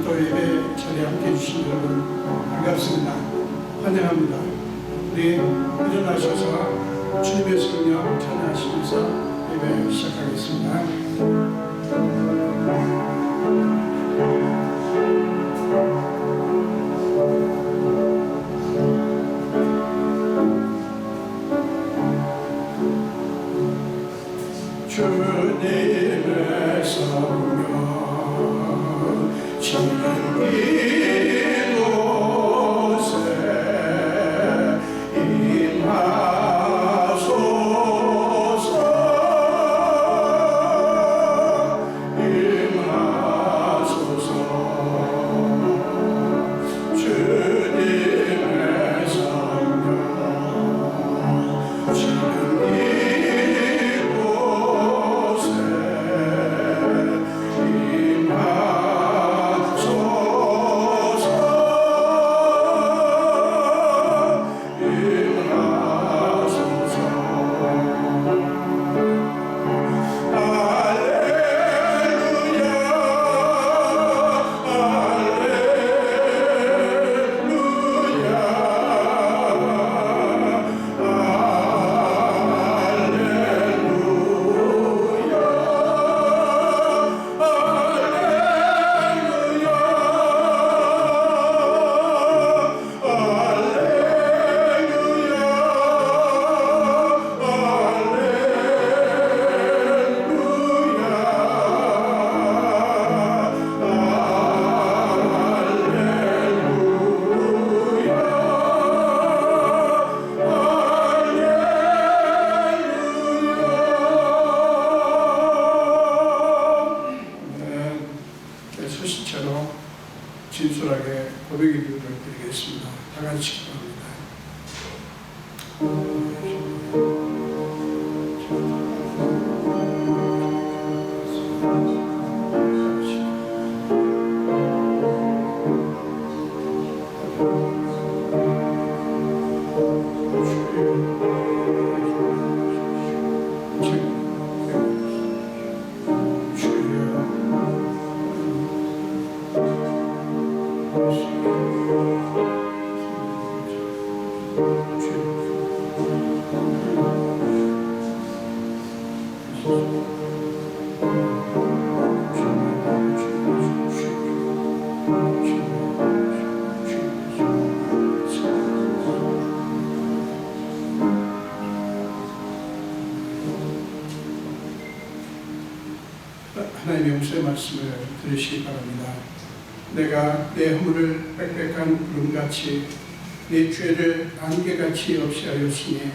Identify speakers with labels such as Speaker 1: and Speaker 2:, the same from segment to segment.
Speaker 1: 또 예배 자리에 함께 해주신 여러분 반갑습니다. 환영합니다. 우리 일어나셔서 주님의 성령 찬양하시면서 예배 시작하겠습니다. 주님의 성령 지금 이곳에 임하소서. 주님의 성령 지금 진솔하게 고백의 기도를 드리겠습니다. 다 같이 기도합니다. 하나님의 용서의 말씀을 들으시기 바랍니다. 내가 내 허물을 빽빽한 구름같이 내 죄를 안개같이 없이 하였으니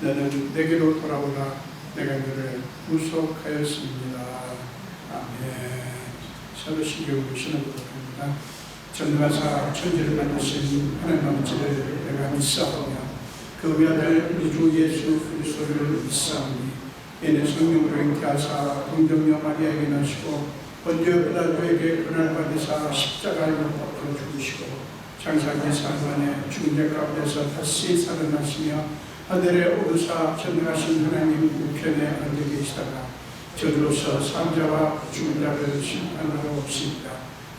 Speaker 1: 너는 내게로 돌아오라. 내가 너를 구속하였습니다. 아멘. 서로신경으로 신앙하도록 합니다. 전능하사 천지를 만드신 하나님 아버지를 내가 믿사오며 그 외아들 우리 주 예수 그리스도를 믿사오니 이는 성령으로 잉태하사 동정녀 마리아에게 나시고 본디오 빌라도에게 고난을 받으사 십자가에 못 박혀 죽으시고 장사기 사관에 죽은 자 가운데서 다시 살아나시며 하늘에 오르사 전능하신 하나님 우편에 앉아 계시다가 저주로서 산자와 죽은 자를 심판하러 오십니다.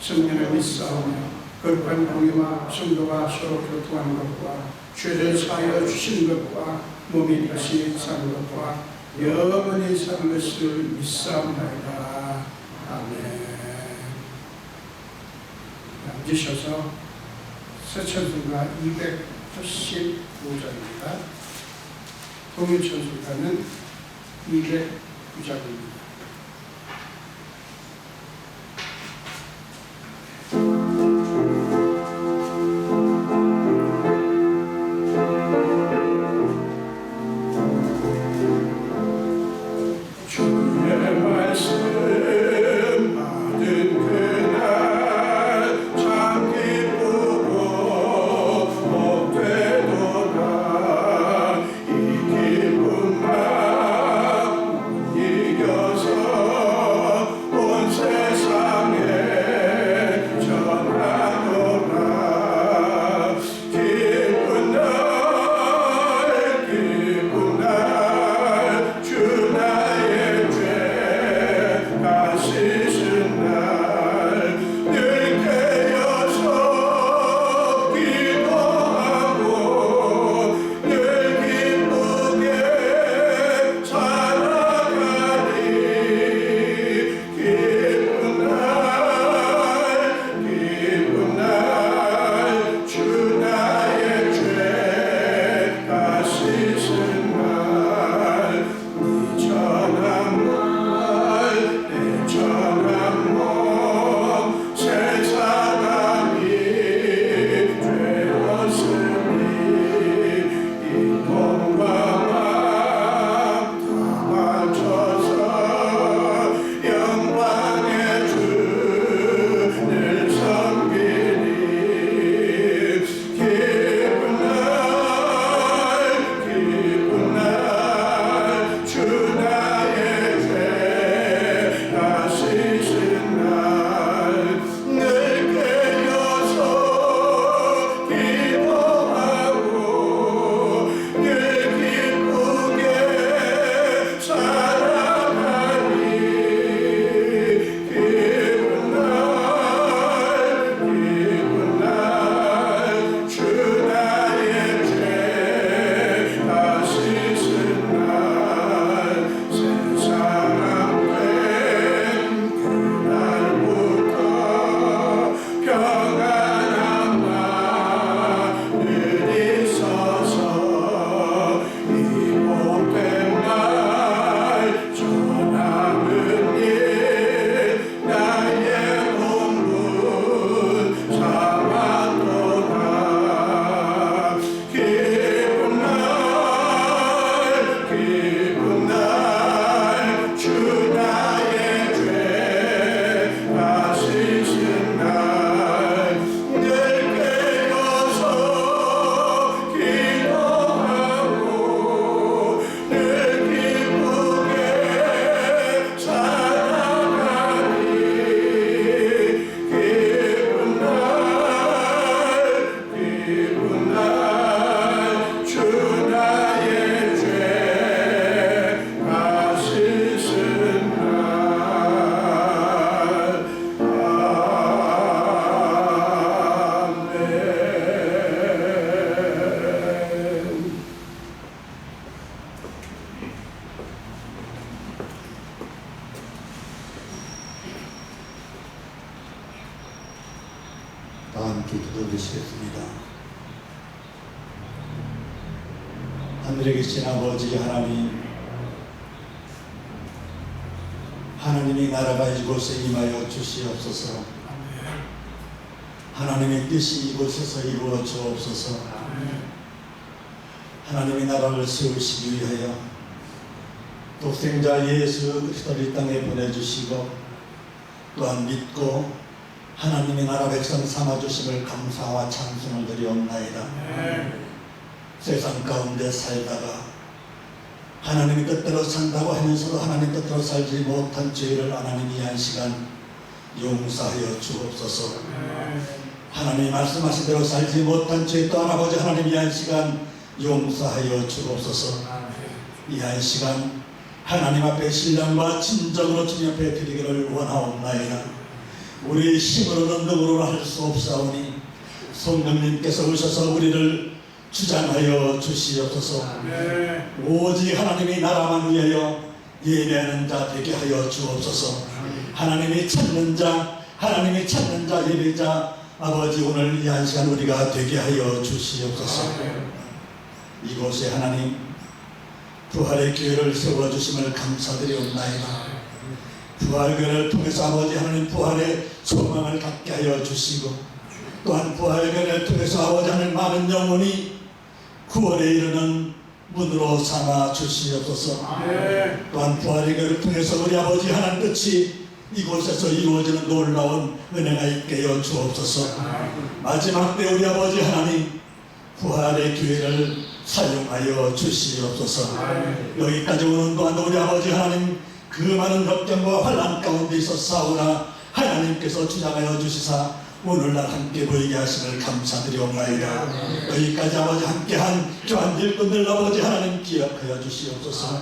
Speaker 1: 성령을 믿사오며 거룩한 공의와 성도가 서로 교통하는 것과 죄를 사하여 주시는 것과 몸이 다시 사는 것과 영원히 사는 것을 믿사옵나이다. 아멘. 앉으셔서 서천수가 285장입니다. 동일천수가는 209장입니다.
Speaker 2: 이겨 다 함께 기도드리시겠습니다. 하늘에 계신 아버지 하나님, 하나님의 나라가 이곳에 임하여 주시옵소서. 하나님의 뜻이 이곳에서 이루어 주옵소서. 하나님의 나라를 세우시기 위하여 독생자 예수 그리스도를 이 땅에 보내주시고 또한 믿고 하나님의 나라 백성 삼아주심을 감사와 찬송을 드리옵나이다. 세상 가운데 살다가 하나님의 뜻대로 산다고 하면서도 하나님 뜻대로 살지 못한 죄를 하나님이 한 시간 용서하여 주옵소서. 하나님이 말씀하신 대로 살지 못한 죄 또한 아버지 하나님이 한 시간 용서하여 주옵소서. 이 한 시간 하나님 앞에 신령과 진정으로 주님 앞에 드리기를 원하옵나이다. 우리의 힘으로는 능으로는 할 수 없사오니 성령님께서 오셔서 우리를 주장하여 주시옵소서. 오직 하나님의 나라만 위하여 예배하는 자 되게 하여 주옵소서. 하나님이 찾는 자, 하나님이 찾는 자, 예배자 아버지 오늘 이 한 시간 우리가 되게 하여 주시옵소서. 이곳에 하나님 부활의 교회를 세워주심을 감사드리옵나이다. 부활교회를 통해서 아버지 하나님 부활의 소망을 갖게 하여 주시고 또한 부활교회를 통해서 아버지 하나님 많은 영혼이 구원에 이르는 문으로 삼아 주시옵소서. 또한 부활의 교회를 통해서 우리 아버지 하나님 뜻이 이곳에서 이루어지는 놀라운 은혜가 있게 하여 주옵소서. 마지막 때 우리 아버지 하나님 부활의 교회를 사용하여 주시옵소서. 여기까지 오는 동안 우리 아버지 하나님 그 많은 역경과 환난 가운데 있어 싸우나 하나님께서 주장하여 주시사 오늘날 함께 보이게 하심을 감사드리옵나이다. 여기까지 아버지 함께한 교환 일꾼들 아버지 하나님 기억하여 주시옵소서.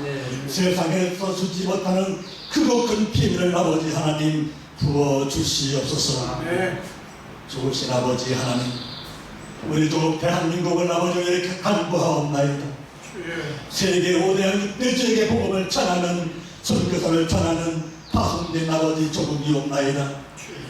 Speaker 2: 세상에서 주지 못하는 크고 큰 비밀을 아버지 하나님 부어 주시옵소서. 좋으신 아버지 하나님 우리 도 대한민국을 아버지 이렇게 간구하옵나이다. 세계 5대한 6대지에게 복음을 전하는 선교사를 전하는 파송된 아버지 조국이 옵나이다.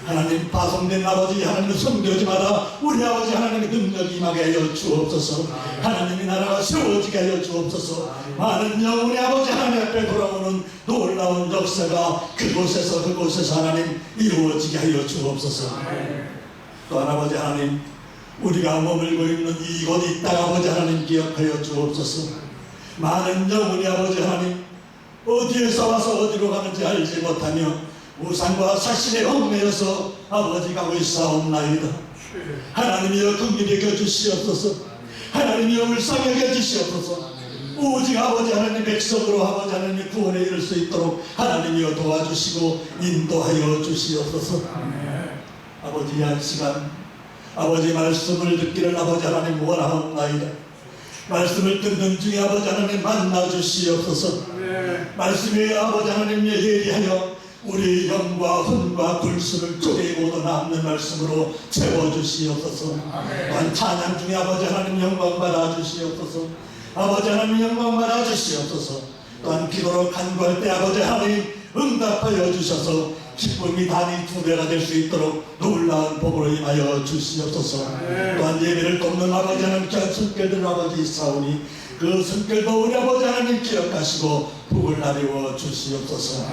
Speaker 2: 하나님 파송된 아버지 하나님 선교지마다 우리 아버지 하나님의 능력이 임하게 하여 주옵소서. 하나님의 나라가 세워지게 하여 주옵소서. 많은 영혼의 아버지 하나님 앞에 돌아오는 놀라운 역사가 그곳에서 하나님 이루어지게 하여 주옵소서. 또한 아버지 하나님 우리가 머물고 있는 이곳 이 땅 아버지 하나님 기억하여 주옵소서. 많은 영혼이 아버지 하나님 어디에서 와서 어디로 가는지 알지 못하며 우상과 사신에 얽매여서 아버지 가고 있사옵나이다. 하나님이여 긍휼히 여겨 주시옵소서. 하나님이여 불쌍히 여겨 주시옵소서. 오직 아버지 하나님 백성으로 아버지 하나님의 구원에 이를 수 있도록 하나님이여 도와주시고 인도하여 주시옵소서. 아버지 한 시간 아버지 말씀을 듣기를 아버지 하나님 원하옵나이다. 말씀을 듣는 중에 아버지 하나님 만나 주시옵소서. 말씀이 아버지 하나님 예리하여 우리 영과 혼과 불수를 쪼개고도 남는 말씀으로 채워주시옵소서. 또한 찬양 중에 아버지 하나님 영광 받아 주시옵소서. 아버지 하나님 영광 받아 주시옵소서. 또한 기도로 간구할 때 아버지 하나님 응답하여 주셔서 기쁨이 단위 2배가 될 수 있도록 놀라운 복으로 임하여 주시옵소서. 또한 예배를 돕는 아버지 하나님 귀한 손길들 아버지 있사오니 그 손길도 우리 아버지 하나님 기억하시고 복을 나누어 주시옵소서.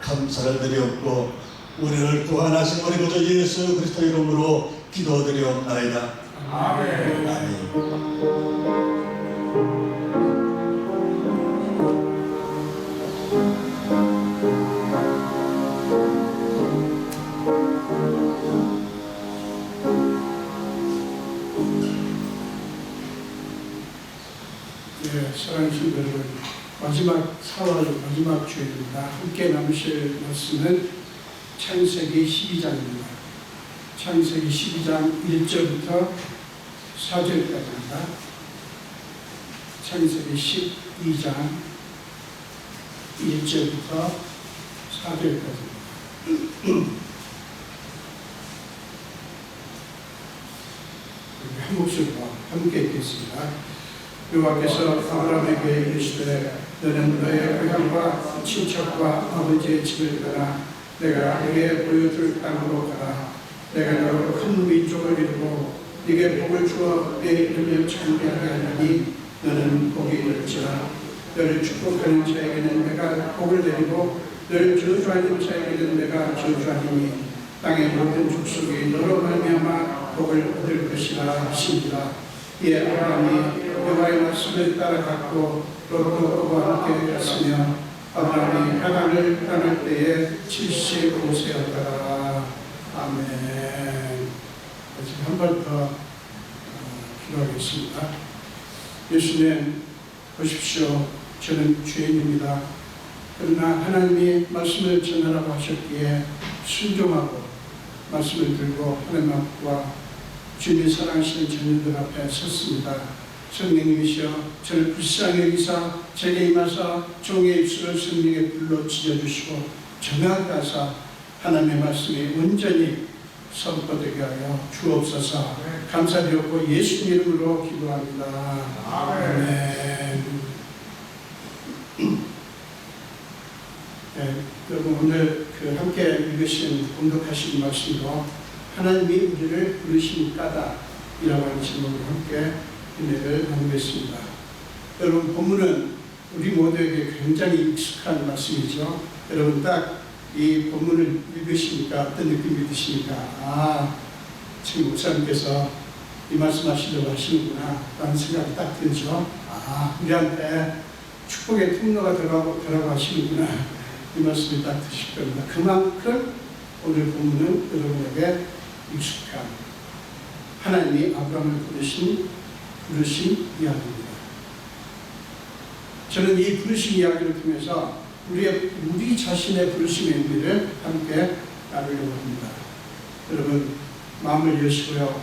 Speaker 2: 감사를 드리옵고 우리를 구원하신 우리 구주 예수 그리스도 이름으로 기도드리옵나이다. 아멘. 아멘.
Speaker 1: 사랑하는 성도 여러분, 마지막 4월 마지막 주일입니다. 함께 나누실 말씀은 창세기 12장입니다. 창세기 12장 1절부터 4절까지입니다. 창세기 12장 1절부터 4절까지 한 목소리로 함께 읽겠습니다. 여호와께서 아브라함에게 이르시되 너는 너의 고향과 친척과 아버지의 집을 떠나 내가 너에게 보여줄 땅으로 가라. 내가 너를 큰 민족을 축복을 이루고 네게 복을 주어 내 이름을 창대하게 하나니 너는 복이 있을지라. 너를 축복하는 자에게는 내가 복을 내리고 너를 저주하는 자에게는 내가 저주하리니 땅의 모든 족속이 너로 말미암아 복을 얻을 것이라 하시니라. 이에 아브라함이 여호와의 말씀을 따라갔고 롯도 그와 함께 갔으며 아브라함이 하란을 떠날 때에 75세였더라. 아멘. 한 번 더 기도하겠습니다. 예수님 보십시오. 저는 죄인입니다. 그러나 하나님이 말씀을 전하라고 하셨기에 순종하고 말씀을 들고 하나님 앞과 주님이 사랑하시는 자녀들 앞에 섰습니다. 성령님이시여 저를 불쌍히 여기사 제게 임하사 종의 입술을 성령의 불로 찢어주시고 정하게 하사 하나님의 말씀이 온전히 선포되게 하여 주옵소서. 감사드렸고 예수님 이름으로 기도합니다. 아멘. 네, 여러분 오늘 함께 읽으신 공독하신 말씀도 하나님이 우리를 부르신 까닭이라고 하는 제목으로 함께 은혜를 나누겠습니다. 여러분 본문은 우리 모두에게 굉장히 익숙한 말씀이죠. 여러분 딱 이 본문을 읽으시니까 어떤 느낌이 드십니까? 지금 목사님께서 이 말씀 하시려고 하시는구나 라는 생각이 딱 들죠. 우리한테 축복의 통로가 들어가고 하시는구나 이 말씀이 딱 드실 겁니다. 그만큼 오늘 본문은 여러분에게 익숙한 하나님이 아브라함을 부르신 이야기입니다. 저는 이 부르신 이야기를 통해서 우리 자신의 부르심의 의미를 함께 나누려고 합니다. 여러분 마음을 여시고요.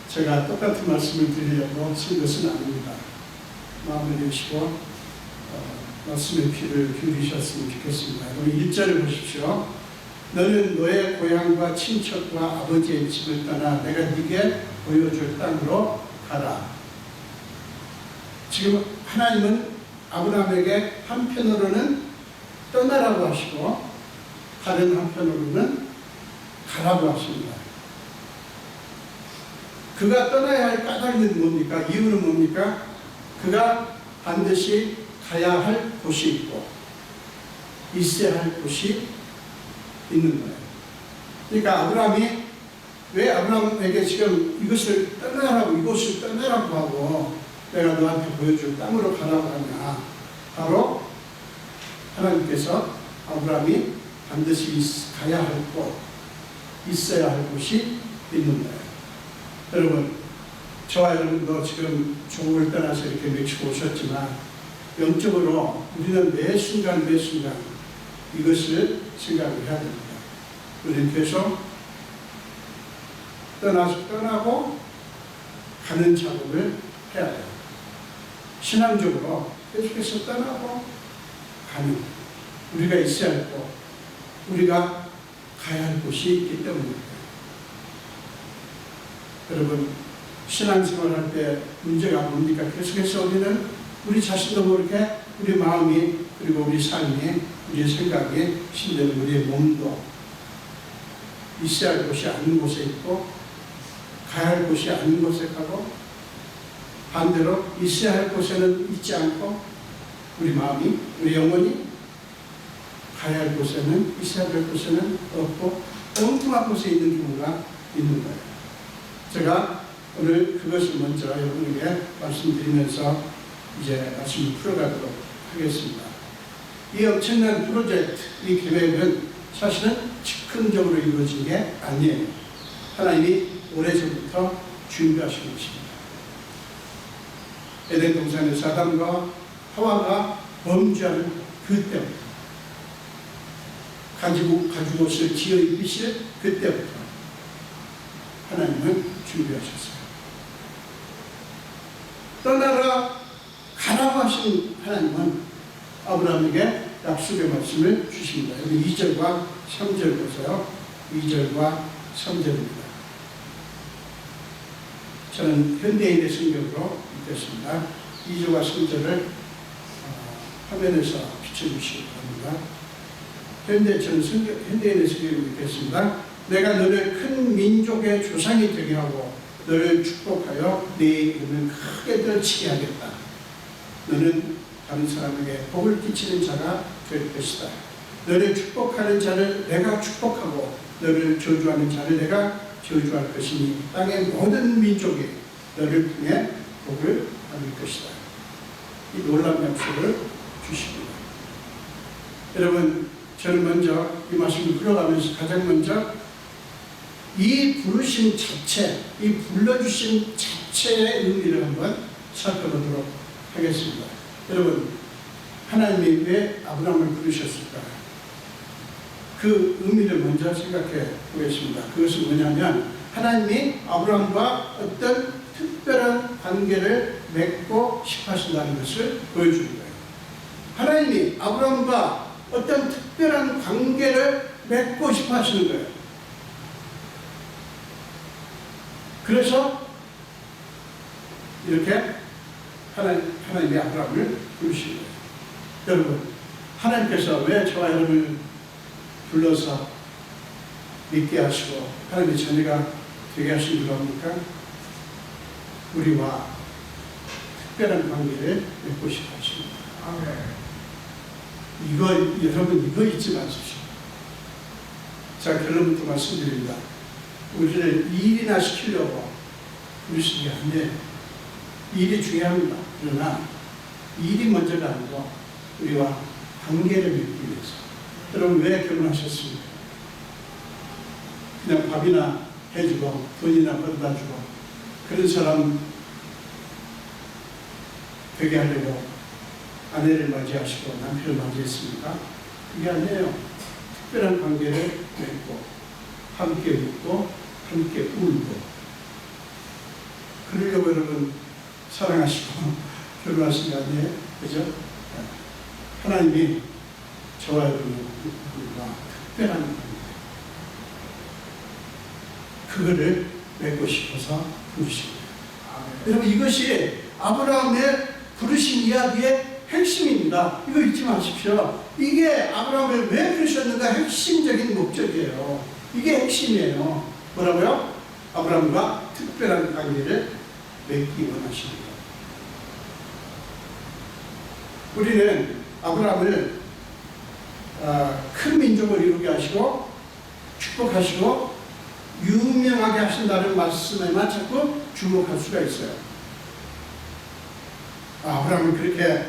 Speaker 1: 제가 똑같은 말씀을 드리려고 쓴 것은 아닙니다. 마음을 여시고 말씀의 귀를 기울이셨으면 좋겠습니다. 여러분 1절을 보십시오. 너는 너의 고향과 친척과 아버지의 집을 떠나 내가 네게 보여줄 땅으로 가라. 지금 하나님은 아브라함에게 한편으로는 떠나라고 하시고 다른 한편으로는 가라고 하십니다. 그가 떠나야 할 까닭은 뭡니까? 이유는 뭡니까? 그가 반드시 가야 할 곳이 있고 있어야 할 곳이 있는 거예요. 그러니까 아브라함이 왜 아브라함에게 지금 이곳을 떠나라고 하고 내가 너한테 보여줄 땅으로 가라고 하냐. 바로 하나님께서 아브라함이 반드시 가야 할 곳, 있어야 할 곳이 있는 거예요. 여러분, 저와 여러분도 지금 조국을 떠나서 이렇게 멕시코 오셨지만 영적으로 우리는 매 순간 이것을 생각을 해야 됩니다. 우리는 계속 떠나고 가는 작업을 해야 돼요. 신앙적으로 계속해서 떠나고 가는 우리가 있어야 할 곳, 우리가 가야 할 곳이 있기 때문입니다. 여러분 신앙생활 할 때 문제가 뭡니까? 계속해서 우리는 우리 자신도 모르게 우리 마음이 그리고 우리 삶이 우리의 생각이 심지어는 우리의 몸도 있어야 할 곳이 아닌 곳에 있고 가야 할 곳이 아닌 곳에 가고 반대로 있어야 할 곳에는 있지 않고 우리 마음이 우리 영혼이 가야 할 곳에는 있어야 할 곳에는 없고 엉뚱한 곳에 있는 경우가 있는 거예요. 제가 오늘 그것을 먼저 여러분에게 말씀드리면서 이제 말씀을 풀어가도록 하겠습니다. 이 엄청난 프로젝트, 이 계획은 사실은 즉흥적으로 이루어진 게 아니에요. 하나님이 오래전부터 준비하신 것입니다. 에덴 동산에서 아담과 하와가 범죄하는 그때부터 가죽옷을 지어 입으실 그때부터 하나님은 준비하셨어요. 떠나라 가라고 하신 하나님은 아브라함에게 약속의 말씀을 주십니다. 여기 2절과 3절 보세요. 2절과 3절입니다. 저는 현대인의 성경으로 읽겠습니다. 2절과 3절을 화면에서 비춰주시기 바랍니다. 현대인의 성경을 읽겠습니다. 내가 너를 큰 민족의 조상이 되게 하고 너를 축복하여 네 이름을 크게 떨치게 하겠다. 너는 다른 사람에게 복을 끼치는 자가 될 것이다. 너를 축복하는 자를 내가 축복하고 너를 저주하는 자를 내가 저주할 것이니 땅의 모든 민족이 너를 통해 복을 받을 것이다. 이 놀라운 약속을 주십니다. 여러분, 저는 먼저 이 말씀을 풀어가면서 가장 먼저 이 부르심 자체, 이 불러주신 자체의 의미를 한번 살펴보도록 하겠습니다. 여러분, 하나님이 왜 아브라함을 부르셨을까? 그 의미를 먼저 생각해 보겠습니다. 그것은 뭐냐면 하나님이 아브라함과 어떤 특별한 관계를 맺고 싶어 하신다는 것을 보여주는 거예요. 하나님이 아브라함과 어떤 특별한 관계를 맺고 싶어 하시는 거예요. 그래서 이렇게 하나님이 아브라함을 부르시는 거예요. 여러분, 하나님께서 왜 저와 여러분을 불러서 믿게 하시고 하나님의 자녀가 되게 하신 줄 압니까? 우리와 특별한 관계를 맺고 싶어 하십니다. 여러분 이거 잊지 마십시오. 자, 결론부터 말씀드립니다. 우리를 일이나 시키려고 부르신 게 아니에요. 일이 중요합니다. 그러나 일이 먼저가 아니고 우리와 관계를 맺기 위해서. 여러분, 왜 결혼하셨습니까? 그냥 밥이나 해주고 돈이나 벌어다 주고 그런 사람 되게 하려고 아내를 맞이하시고 남편을 맞이했습니까? 그게 아니에요. 특별한 관계를 맺고 함께 웃고 함께 울고 그러려고 여러분 사랑하시고 결혼하신 거 아니에요? 그죠? 하나님이 저와 여러분과 특별한 관계 그거를 맺고 싶어서 부르신 거예요. 여러분, 이것이 아브라함의 부르신 이야기의 핵심입니다. 이거 잊지 마십시오. 이게 아브라함을 왜 부르셨는가 핵심적인 목적이에요. 이게 핵심이에요. 뭐라고요? 아브라함과 특별한 관계를 맺기 원하십니다. 우리는 아브라함을 큰 민족을 이루게 하시고 축복하시고 유명하게 하신다는 말씀에만 자꾸 주목할 수가 있어요. 아브라함을 그렇게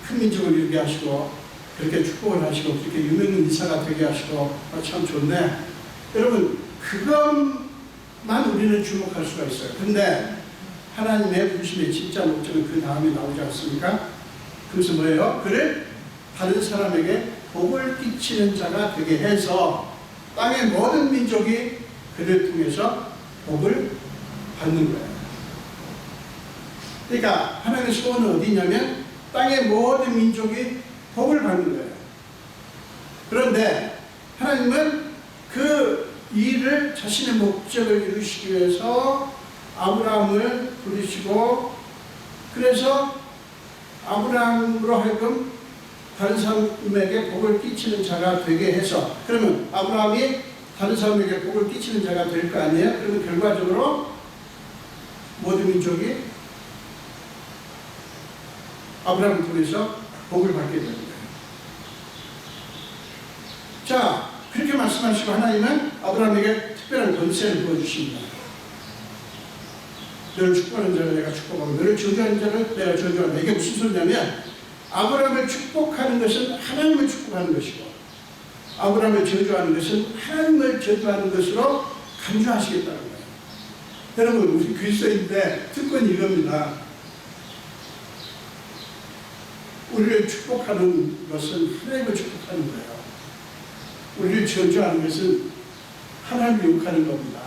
Speaker 1: 큰 민족을 이루게 하시고 그렇게 축복을 하시고 그렇게 유명 인사가 되게 하시고 참 좋네. 여러분, 그것만 우리는 주목할 수가 있어요. 근데 하나님의 부르심의 진짜 목적은 그 다음에 나오지 않습니까? 그래서 뭐예요? 그를 다른 사람에게 복을 끼치는 자가 되게 해서 땅의 모든 민족이 그를 통해서 복을 받는 거예요. 그러니까 하나님의 소원은 어디냐면 땅의 모든 민족이 복을 받는 거예요. 그런데 하나님은 그 일을 자신의 목적을 이루시기 위해서 아브라함을 부르시고 그래서 아브라함으로 하여금 다른 사람에게 복을 끼치는 자가 되게 해서 그러면 아브라함이 다른 사람에게 복을 끼치는 자가 될 거 아니에요? 그러면 결과적으로 모든 민족이 아브라함을 통해서 복을 받게 되는 거예요. 자, 그렇게 말씀하시고 하나님은 아브라함에게 특별한 권세를 부어주십니다. 너를 축복하는 자를 내가 축복하고 너를 저주하는 자를 내가 저주한다. 이게 무슨 소리냐면 아브라함을 축복하는 것은 하나님을 축복하는 것이고 아브라함을 저주하는 것은 하나님을 저주하는 것으로 간주하시겠다는 거예요. 여러분, 우리 그리스도인데 특권이 이겁니다. 우리를 축복하는 것은 하나님을 축복하는 거예요. 우리를 저주하는 것은 하나님을 욕하는 겁니다.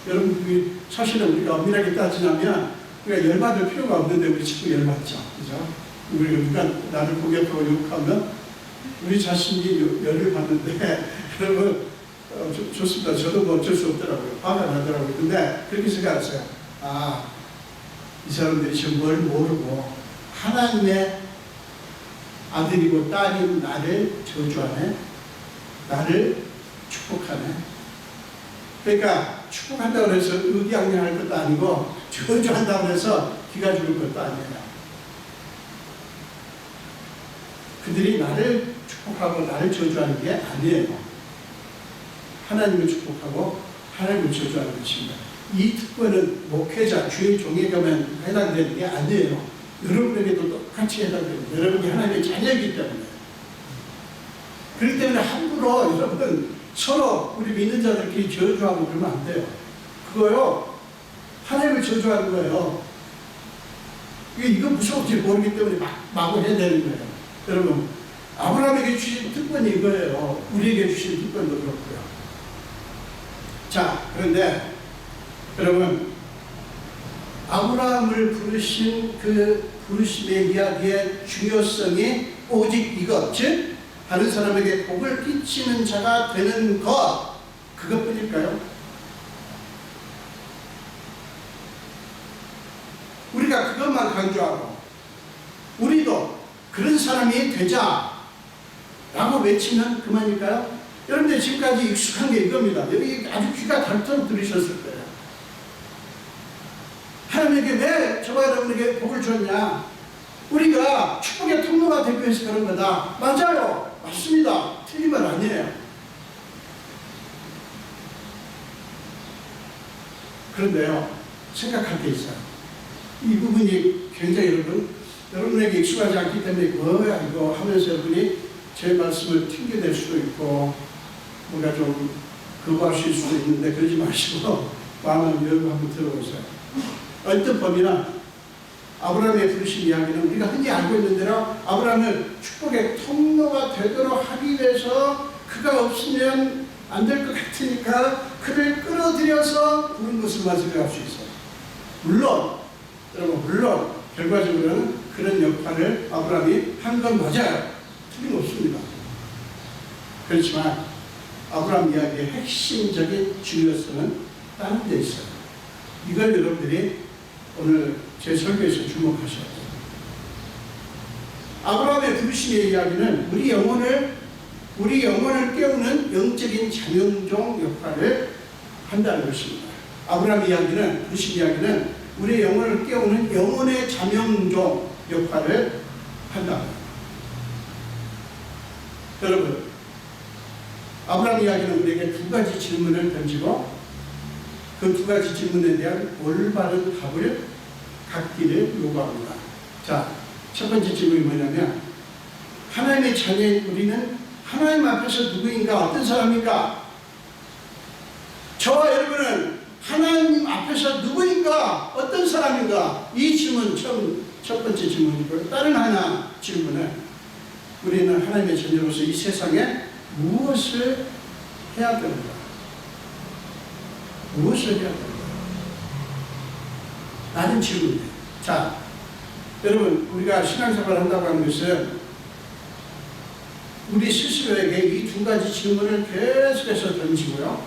Speaker 1: 여러분, 사실은 우리가 엄밀하게 따지자면 우리가 열받을 필요가 없는데 우리 자꾸 열받죠. 그죠? 우리가 나를 공격하고 욕하면 우리 자신이 열을 받는데 여러분, 좋습니다. 저도 뭐 어쩔 수 없더라고요. 화가 나더라고요. 근데 그렇게 생각하세요. 이 사람들이 지금 뭘 모르고 하나님의 아들이고 딸인 나를 저주하네, 나를 축복하네. 그러니까 축복한다고 해서 의기양양할 것도 아니고 저주한다고 해서 기가 죽을 것도 아니에요. 그들이 나를 축복하고 나를 저주하는 게 아니에요. 하나님을 축복하고 하나님을 저주하는 것입니다. 이 특권은 목회자, 주의 종에게만 해당되는 게 아니에요. 여러분에게도 똑같이 해당됩니다. 여러분이 하나님의 자녀이기 때문에. 그렇기 때문에 함부로 여러분 서로 우리 믿는 자들끼리 저주하고 그러면 안 돼요. 그거요, 하나님을 저주하는 거예요. 이거 무서울지 모르기 때문에 마구 해야 되는 거예요. 여러분, 아브라함에게 주신 특권이 이거예요. 우리에게 주신 특권도 그렇고요. 자, 그런데 여러분, 아브라함을 부르신 그 부르심의 이야기의 중요성이 오직 이것, 즉 다른 사람에게 복을 끼치는 자가 되는 것, 그것뿐일까요? 우리가 그것만 강조하고 우리도 그런 사람이 되자 라고 외치면 그만일까요? 여러분들 지금까지 익숙한 게 이겁니다. 여기 아주 귀가 닳도록 들으셨을 거예요. 하나님에게 왜 저와 여러분에게 복을 줬냐? 우리가 축복의 통로가 되기 위해서 그런 거다. 맞아요. 맞습니다. 틀린 말 아니에요. 그런데요, 생각할 게 있어요. 이 부분이 굉장히 여러분에게 익숙하지 않기 때문에 뭐야 이거 하면서 여러분이 제 말씀을 튕겨낼 수도 있고 뭔가 좀 거부하실 수도 있는데 그러지 마시고 마음을 열고 한번 들어보세요. 얼뜻 보면 아브라함의 부르신 이야기는 우리가 흔히 알고 있는 대로 아브라함은 축복의 통로가 되도록 하기 위해서 그가 없으면 안 될 것 같으니까 그를 끌어들여서 부른 것을만 생각할 수 있어요. 물론 결과적으로는 그런 역할을 아브라함이 한 건 맞아요. 틀림없습니다. 그렇지만 아브라함 이야기의 핵심적인 중요성은 다른 데 있어요. 이걸 여러분들이 오늘 제 설교에서 주목하셔야 돼요. 아브라함의 부르심의 이야기는 우리 영혼을 깨우는 영적인 자명종 역할을 한다는 것입니다. 아브라함 이야기는, 부르심 이야기는 우리의 영혼을 깨우는 영혼의 자명종 역할을 한다. 여러분, 아브라함 이야기는 우리에게 두 가지 질문을 던지고 그 두 가지 질문에 대한 올바른 답을 갖기를 요구합니다. 자, 첫 번째 질문이 뭐냐면 하나님의 자녀인 우리는 하나님 앞에서 누구인가? 어떤 사람인가? 저와 여러분은 하나님 앞에서 누구인가? 어떤 사람인가? 이 질문 첫 번째 질문이고요. 다른 하나 질문은 우리는 하나님의 자녀로서 이 세상에 무엇을 해야 되는가? 무엇을 해야 되는가? 라는 질문이에요. 자, 여러분, 우리가 신앙생활을 한다고 하는 것은 우리 스스로에게 이 두 가지 질문을 계속해서 던지고요.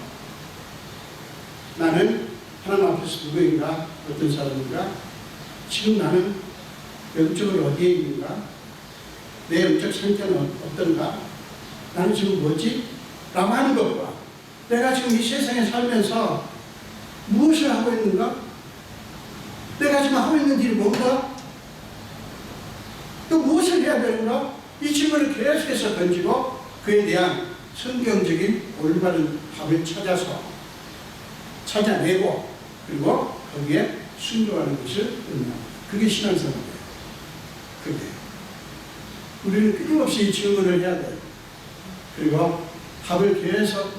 Speaker 1: 나는 하나님 앞에서 누구인가? 어떤 사람인가? 지금 나는 영적으로 어디에 있는가? 내 영적 상태는 어떤가? 나는 지금 뭐지? 라고 하는 것과 내가 지금 이 세상에 살면서 무엇을 하고 있는가? 내가 지금 하고 있는 일이 뭔가? 또 무엇을 해야 되는가? 이 질문을 계속해서 던지고 그에 대한 성경적인 올바른 답을 찾아내고 그리고 거기에 순종하는 것을 의미합니다. 그게 신앙생활이에요. 그게 우리는 끊임없이 이 질문을 해야 돼요. 그리고 답을 계속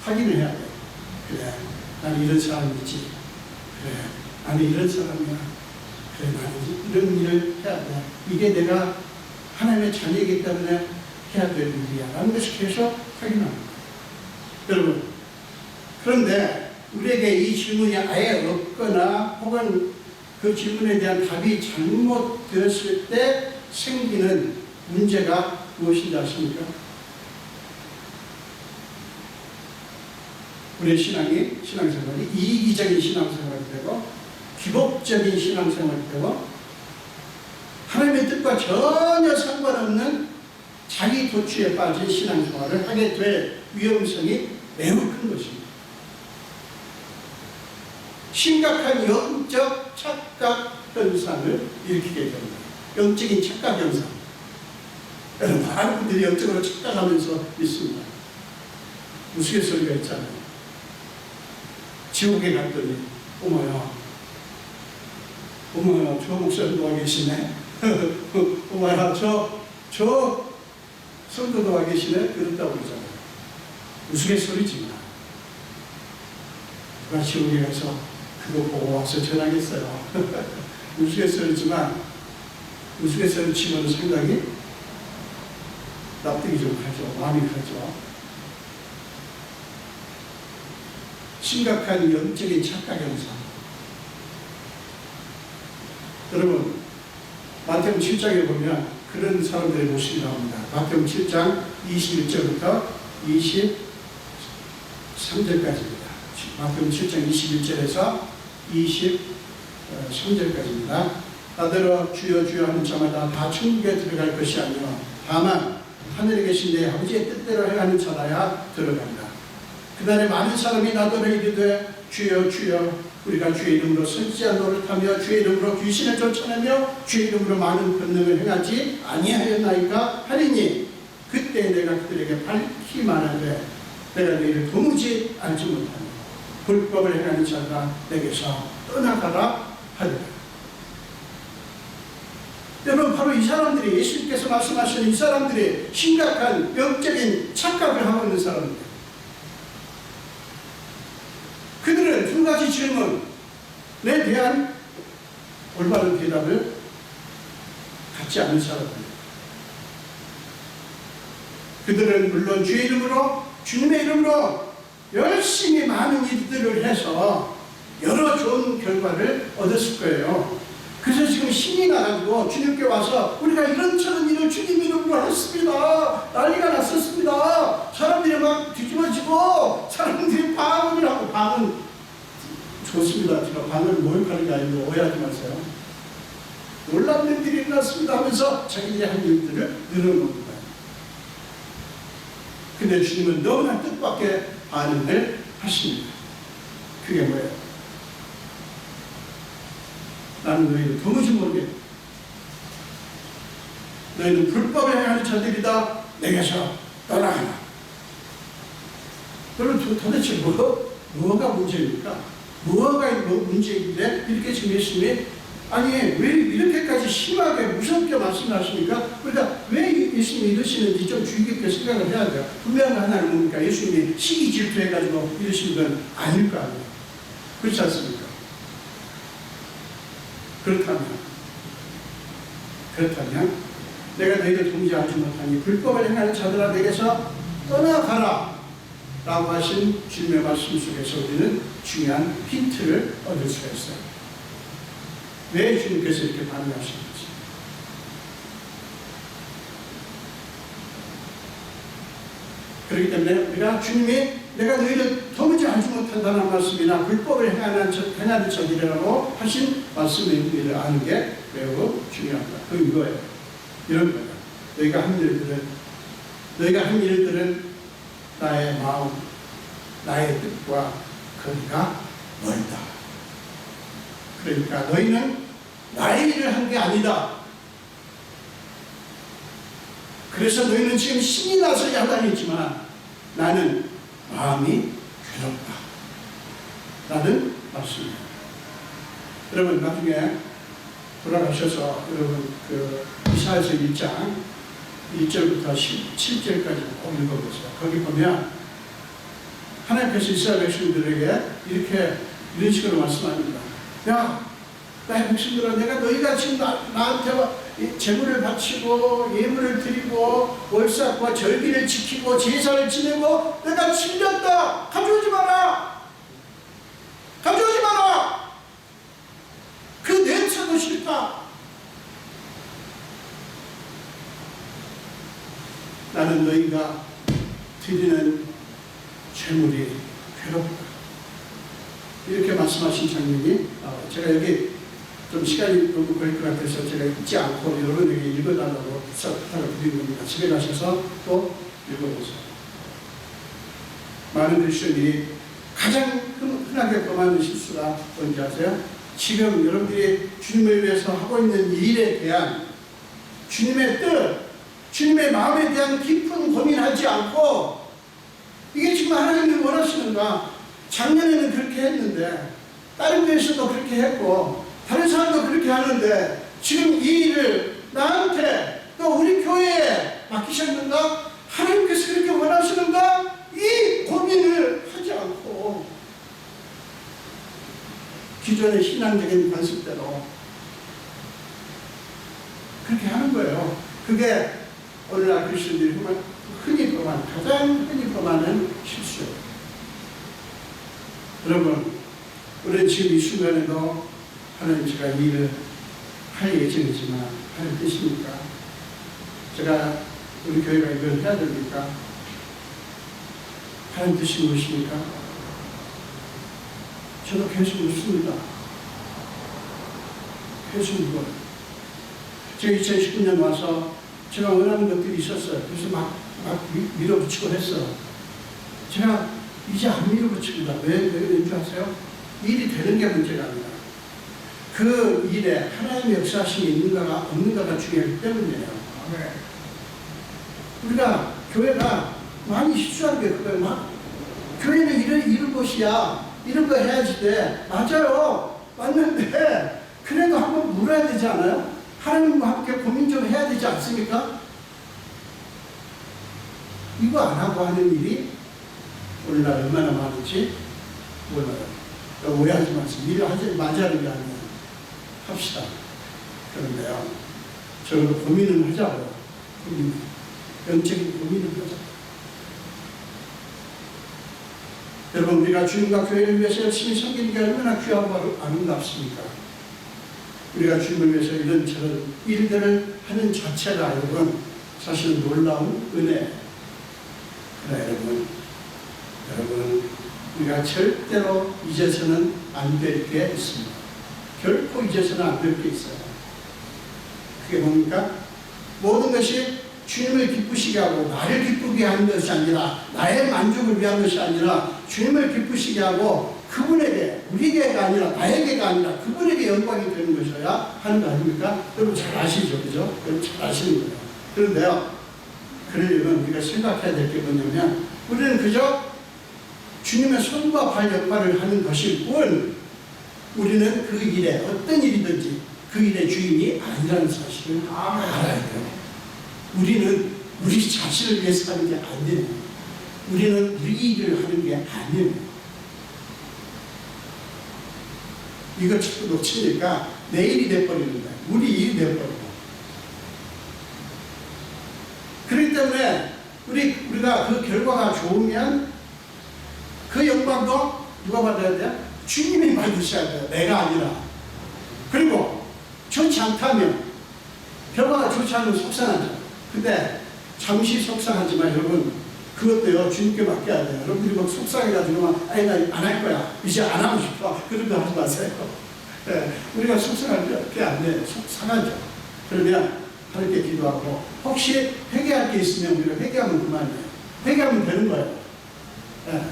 Speaker 1: 확인을 해야 돼요. 그래, 나는 이런 사람이지. 그래, 나는 이런 사람이야. 그래, 나는 이런 일을 해야 돼. 이게 내가 하나님의 자녀이기 때문에 해야 될 일이야. 라는 것을 계속 확인합니다. 여러분, 그런데 우리에게 이 질문이 아예 없거나 혹은 그 질문에 대한 답이 잘못되었을 때 생기는 문제가 무엇인지 아십니까? 우리의 신앙생활이 이기적인 신앙생활이 되고 기복적인 신앙생활이 되고 하나님의 뜻과 전혀 상관없는 자기 도취에 빠진 신앙생활을 하게 될 위험성이 매우 큰 것입니다. 심각한 영적 착각 현상을 일으키게 됩니다. 영적인 착각 현상. 여러분, 많은 분들이 영적으로 착각하면서 있습니다. 우스갯소리가 있잖아요. 지옥에 갔더니 어머야 저 목사님도 와 계시네. 어머야 저 성도도 와 계시네. 그렇다고 그러잖아요. 우스갯소리지만 누가 지옥에 가서 그거 보고 와서 전하겠어요. 우스갯소리지만 우스갯소리 치고는 상당히 납득이 좀 가죠. 마음이 가죠. 심각한 영적인 착각 현상. 여러분, 마태복음 7장에 보면 그런 사람들의 모습이 나옵니다. 마태복음 7장 21절부터 23절까지입니다. 마태복음 7장 21절에서 23절까지입니다. 나더러 주여 주여 하는 자마다 다 천국에 들어갈 것이 아니요 다만 하늘에 계신 내 아버지의 뜻대로 행하는 자라야 들어간다. 그날에 많은 사람이 나더러 이르되 주여 주여 우리가 주의 이름으로 선지자 노릇하며 주의 이름으로 귀신을 쫓아내며 주의 이름으로 많은 권능을 행하지 아니하였나이까 하리니 그때 내가 그들에게 밝히 말하되 내가 너희를 도무지 알지 못하며 불법을 행하는 자가 내게서 떠나가라 하리라. 여러분, 바로 이 사람들이, 예수님께서 말씀하시는 이 사람들이 심각한 영적인 착각을 하고 있는 사람입니다. 그들은 두 가지 질문에 대한 올바른 대답을 갖지 않는 사람입니다. 그들은 물론 주의 이름으로, 주님의 이름으로 열심히 많은 일들을 해서 여러 좋은 결과를 얻었을 거예요. 그래서 지금 신이 나가지고 주님께 와서 우리가 이런저런 일을 주님 이름으로 했습니다. 난리가 났었습니다. 사람들이 막 뒤집어지고 사람들이 방언을 하고, 방언 좋습니다. 제가 방언을 모욕하는 게 아니고 오해하지 마세요. 놀랍는 일이 일어났습니다 하면서 자기들이 한 일들을 늘어놓습니다. 근데 주님은 너무나 뜻밖의 반응을 하십니다. 그게 뭐예요? 나는 너희를 도무지 모르겠다. 너희는 불법을 행하는 자들이다. 내게서 떠나가라. 여러분, 도대체 뭐가 문제입니까? 뭐가 문제인데 이렇게 지금 예수님이, 아니 왜 이렇게까지 심하게 무섭게 말씀하십니까? 그러니까 왜 예수님이 이러시는지 좀 주의 깊게 생각을 해야 돼요. 분명한 하나를 뭡니까? 예수님이 시기 질투해가지고 이러시는 건 아닐 거 아니에요. 그렇지 않습니까? 그렇다면 내가 너희를 도무지 알지 못하니 불법을 행하는 자들아 내게서 떠나가라 라고 하신 주님의 말씀 속에서 우리는 중요한 힌트를 얻을 수가 있어요. 왜 주님께서 이렇게 반응하시는지. 그렇기 때문에 우리가 주님이 내가 너희를 도무지 알지 못한다는 말씀이나 불법을 행하는 자들이라고 하신 말씀을 아는 게 매우 중요합니다. 그건 이거예요. 이런 거예요. 너희가 한 일들은 나의 마음, 나의 뜻과 거리가 멀다. 그러니까 너희는 나의 일을 한 게 아니다. 그래서 너희는 지금 신이 나서 야단이지만 나는 마음이 괴롭다 라는 말씀입니다. 여러분, 나중에 돌아가셔서 여러분 그 이사야서 1장 1절부터 17절까지 꼭 읽어보세요. 거기 보면 하나님께서 이스라엘 백성들에게 이런 식으로 말씀합니다. 야, 나의 백성들아, 내가 너희가 지금 나한테 제물을 바치고 예물을 드리고 월삭과 절기를 지키고 제사를 지내고 내가 질렸다. 가져오지 마라. 가져오지 마라. 그 냄새도 싫다. 나는 너희가 드리는 제물이 괴롭다. 이렇게 말씀하신 장면이 나와요. 제가 여기 좀 시간이 너무 걸릴 것 같아서 제가 읽지 않고 여러분에게 읽어달라고 부탁을 드리는 겁니다. 집에 가셔서 또 읽어보세요. 많은 크리스천들이 가장 흔하게 범하는 실수가 뭔지 아세요? 지금 여러분들이 주님을 위해서 하고 있는 일에 대한 주님의 뜻, 주님의 마음에 대한 깊은 고민하지 않고 이게 지금 하나님이 원하시는가? 작년에는 그렇게 했는데 다른 교회에서도 그렇게 했고 다른 사람도 그렇게 하는데 지금 이 일을 나한테 또 우리 교회에 맡기셨는가? 하나님께서 그렇게 원하시는가? 이 고민을 하지 않고 기존의 신앙적인 관습대로 그렇게 하는 거예요. 그게 오늘날 그리스도인들이 가장 흔히 범하는 실수예요. 여러분, 우리는 지금 이 순간에도 하나님 제가 일을 할 예정이지만 할 뜻입니까? 제가 우리 교회가 이걸 해야 됩니까? 하나님 뜻이 무엇입니까? 저도 계속 묻습니다. 계속 묻어요. 제가 2019년 와서 제가 원하는 것들이 있었어요. 그래서 막 밀어붙이고 했어요. 제가 이제 안 밀어붙입니다. 왠지 아세요? 일이 되는 게 문제가 아니라 그 일에 하나님의 역사심이 있는가가 없는가가 중요하기 때문이에요. 우리가 교회가 많이 실수하는 게 그거예요. 막 교회는 이런 곳이야. 이런 거 해야지 돼. 맞아요. 맞는데 그래도 한번 물어야 되지 않아요? 하나님과 함께 고민 좀 해야 되지 않습니까? 이거 안 하고 하는 일이 오늘날 얼마나 많은지 몰라요. 오해하지 마세요. 일을 하지 마자는 게 아니에요. 합시다. 그런데요, 저도 고민을 하자고요. 영적인 고민을 하자고요. 여러분, 우리가 주님과 교회를 위해서 열심히 섬기는 게 얼마나 귀하고 아름답습니까? 우리가 주님을 위해서 이런저런 일들을 하는 자체가 여러분 사실 놀라운 은혜예요. 그러나 여러분 우리가 절대로 잊어서는 안 될 게 있습니다. 결코 잊어서는 안 될 게 있어요. 그게 뭡니까? 모든 것이 주님을 기쁘시게 하고 나를 기쁘게 하는 것이 아니라 나의 만족을 위한 것이 아니라 주님을 기쁘시게 하고 그분에게, 우리에게가 아니라 나에게가 아니라 그분에게 영광이 되는 것이어야 하는 거 아닙니까? 여러분 잘 아시죠? 그죠? 여러분 잘 아시는 거예요. 그런데요, 그러려면 우리가 생각해야 될 게 뭐냐면 우리는 그저 주님의 손과 발 역할을 하는 것일 뿐 우리는 그 일에 어떤 일이든지 그 일의 주인이 아니라는 사실을 알아야 돼요. 우리는 우리 자신을 위해서 하는 게 아니에요. 우리는 우리 일을 하는 게 아니에요. 이걸 자꾸 놓치니까 내 일이 돼버리는 거예요. 우리 일이 돼버리고. 그렇기 때문에 우리가 그 결과가 좋으면 그 영광도 누가 받아야 돼요? 주님이 받으셔야 돼요. 내가 아니라. 그리고 좋지 않다면 결과가 좋지 않으면 속상하죠. 근데 잠시 속상하지만 여러분 그것도요 주님께 맡겨야 돼요. 여러분들이 막 속상해가지고 막 아니 나 안 할 거야. 이제 안 하고 싶어. 그런 거 하지 마세요. 네, 우리가 속상할 게 안 돼요. 속상하죠. 그러면 하나님께 기도하고 혹시 회개할 게 있으면 우리가 회개하면 그만이에요. 회개하면 되는 거예요. 네.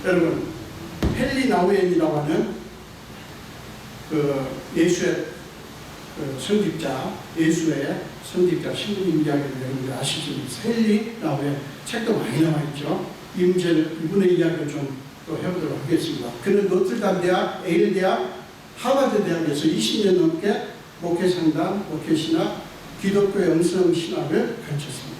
Speaker 1: 여러분 헨리 나우엔이라고 하는 그 예수의 성직자, 예수의 성직자 신부님 이야기를 여러분들 아시죠? 헨리 나우엔 책도 많이 나와있죠. 이분의 이야기를 좀 또 해보도록 하겠습니다. 그는 노틀담 대학, 에일 대학, 하버드 대학에서 20년 넘게 목회 상담, 목회 신학, 기독교 영성 신학을 가르쳤습니다.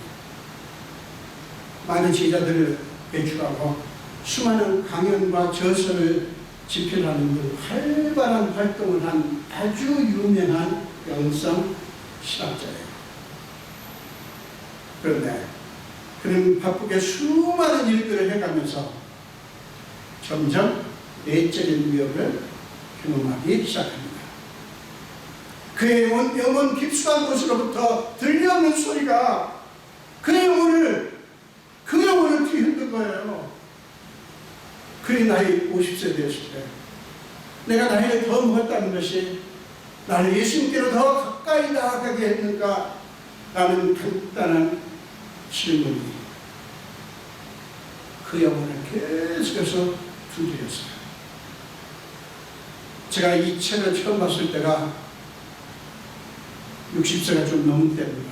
Speaker 1: 많은 제자들을 배출하고 수많은 강연과 저서를 집필하는 활발한 활동을 한 아주 유명한 영성 신학자예요. 그런데 그는 바쁘게 수많은 일들을 해가면서 점점 내적인 위협을 경험하기 시작합니다. 그의 영혼 깊숙한 곳으로부터 들려오는 소리가 그 영혼을 뒤흔든 거예요. 그의 나이 50세 되었을 때 내가 나이를 더 먹었다는 것이 나를 예수님께로 더 가까이 나아가게 했는가? 라는 간단한 질문이 그 영혼을 계속해서 두드렸어요. 제가 이 책을 처음 봤을 때가 60세가 좀 넘은 때입니다.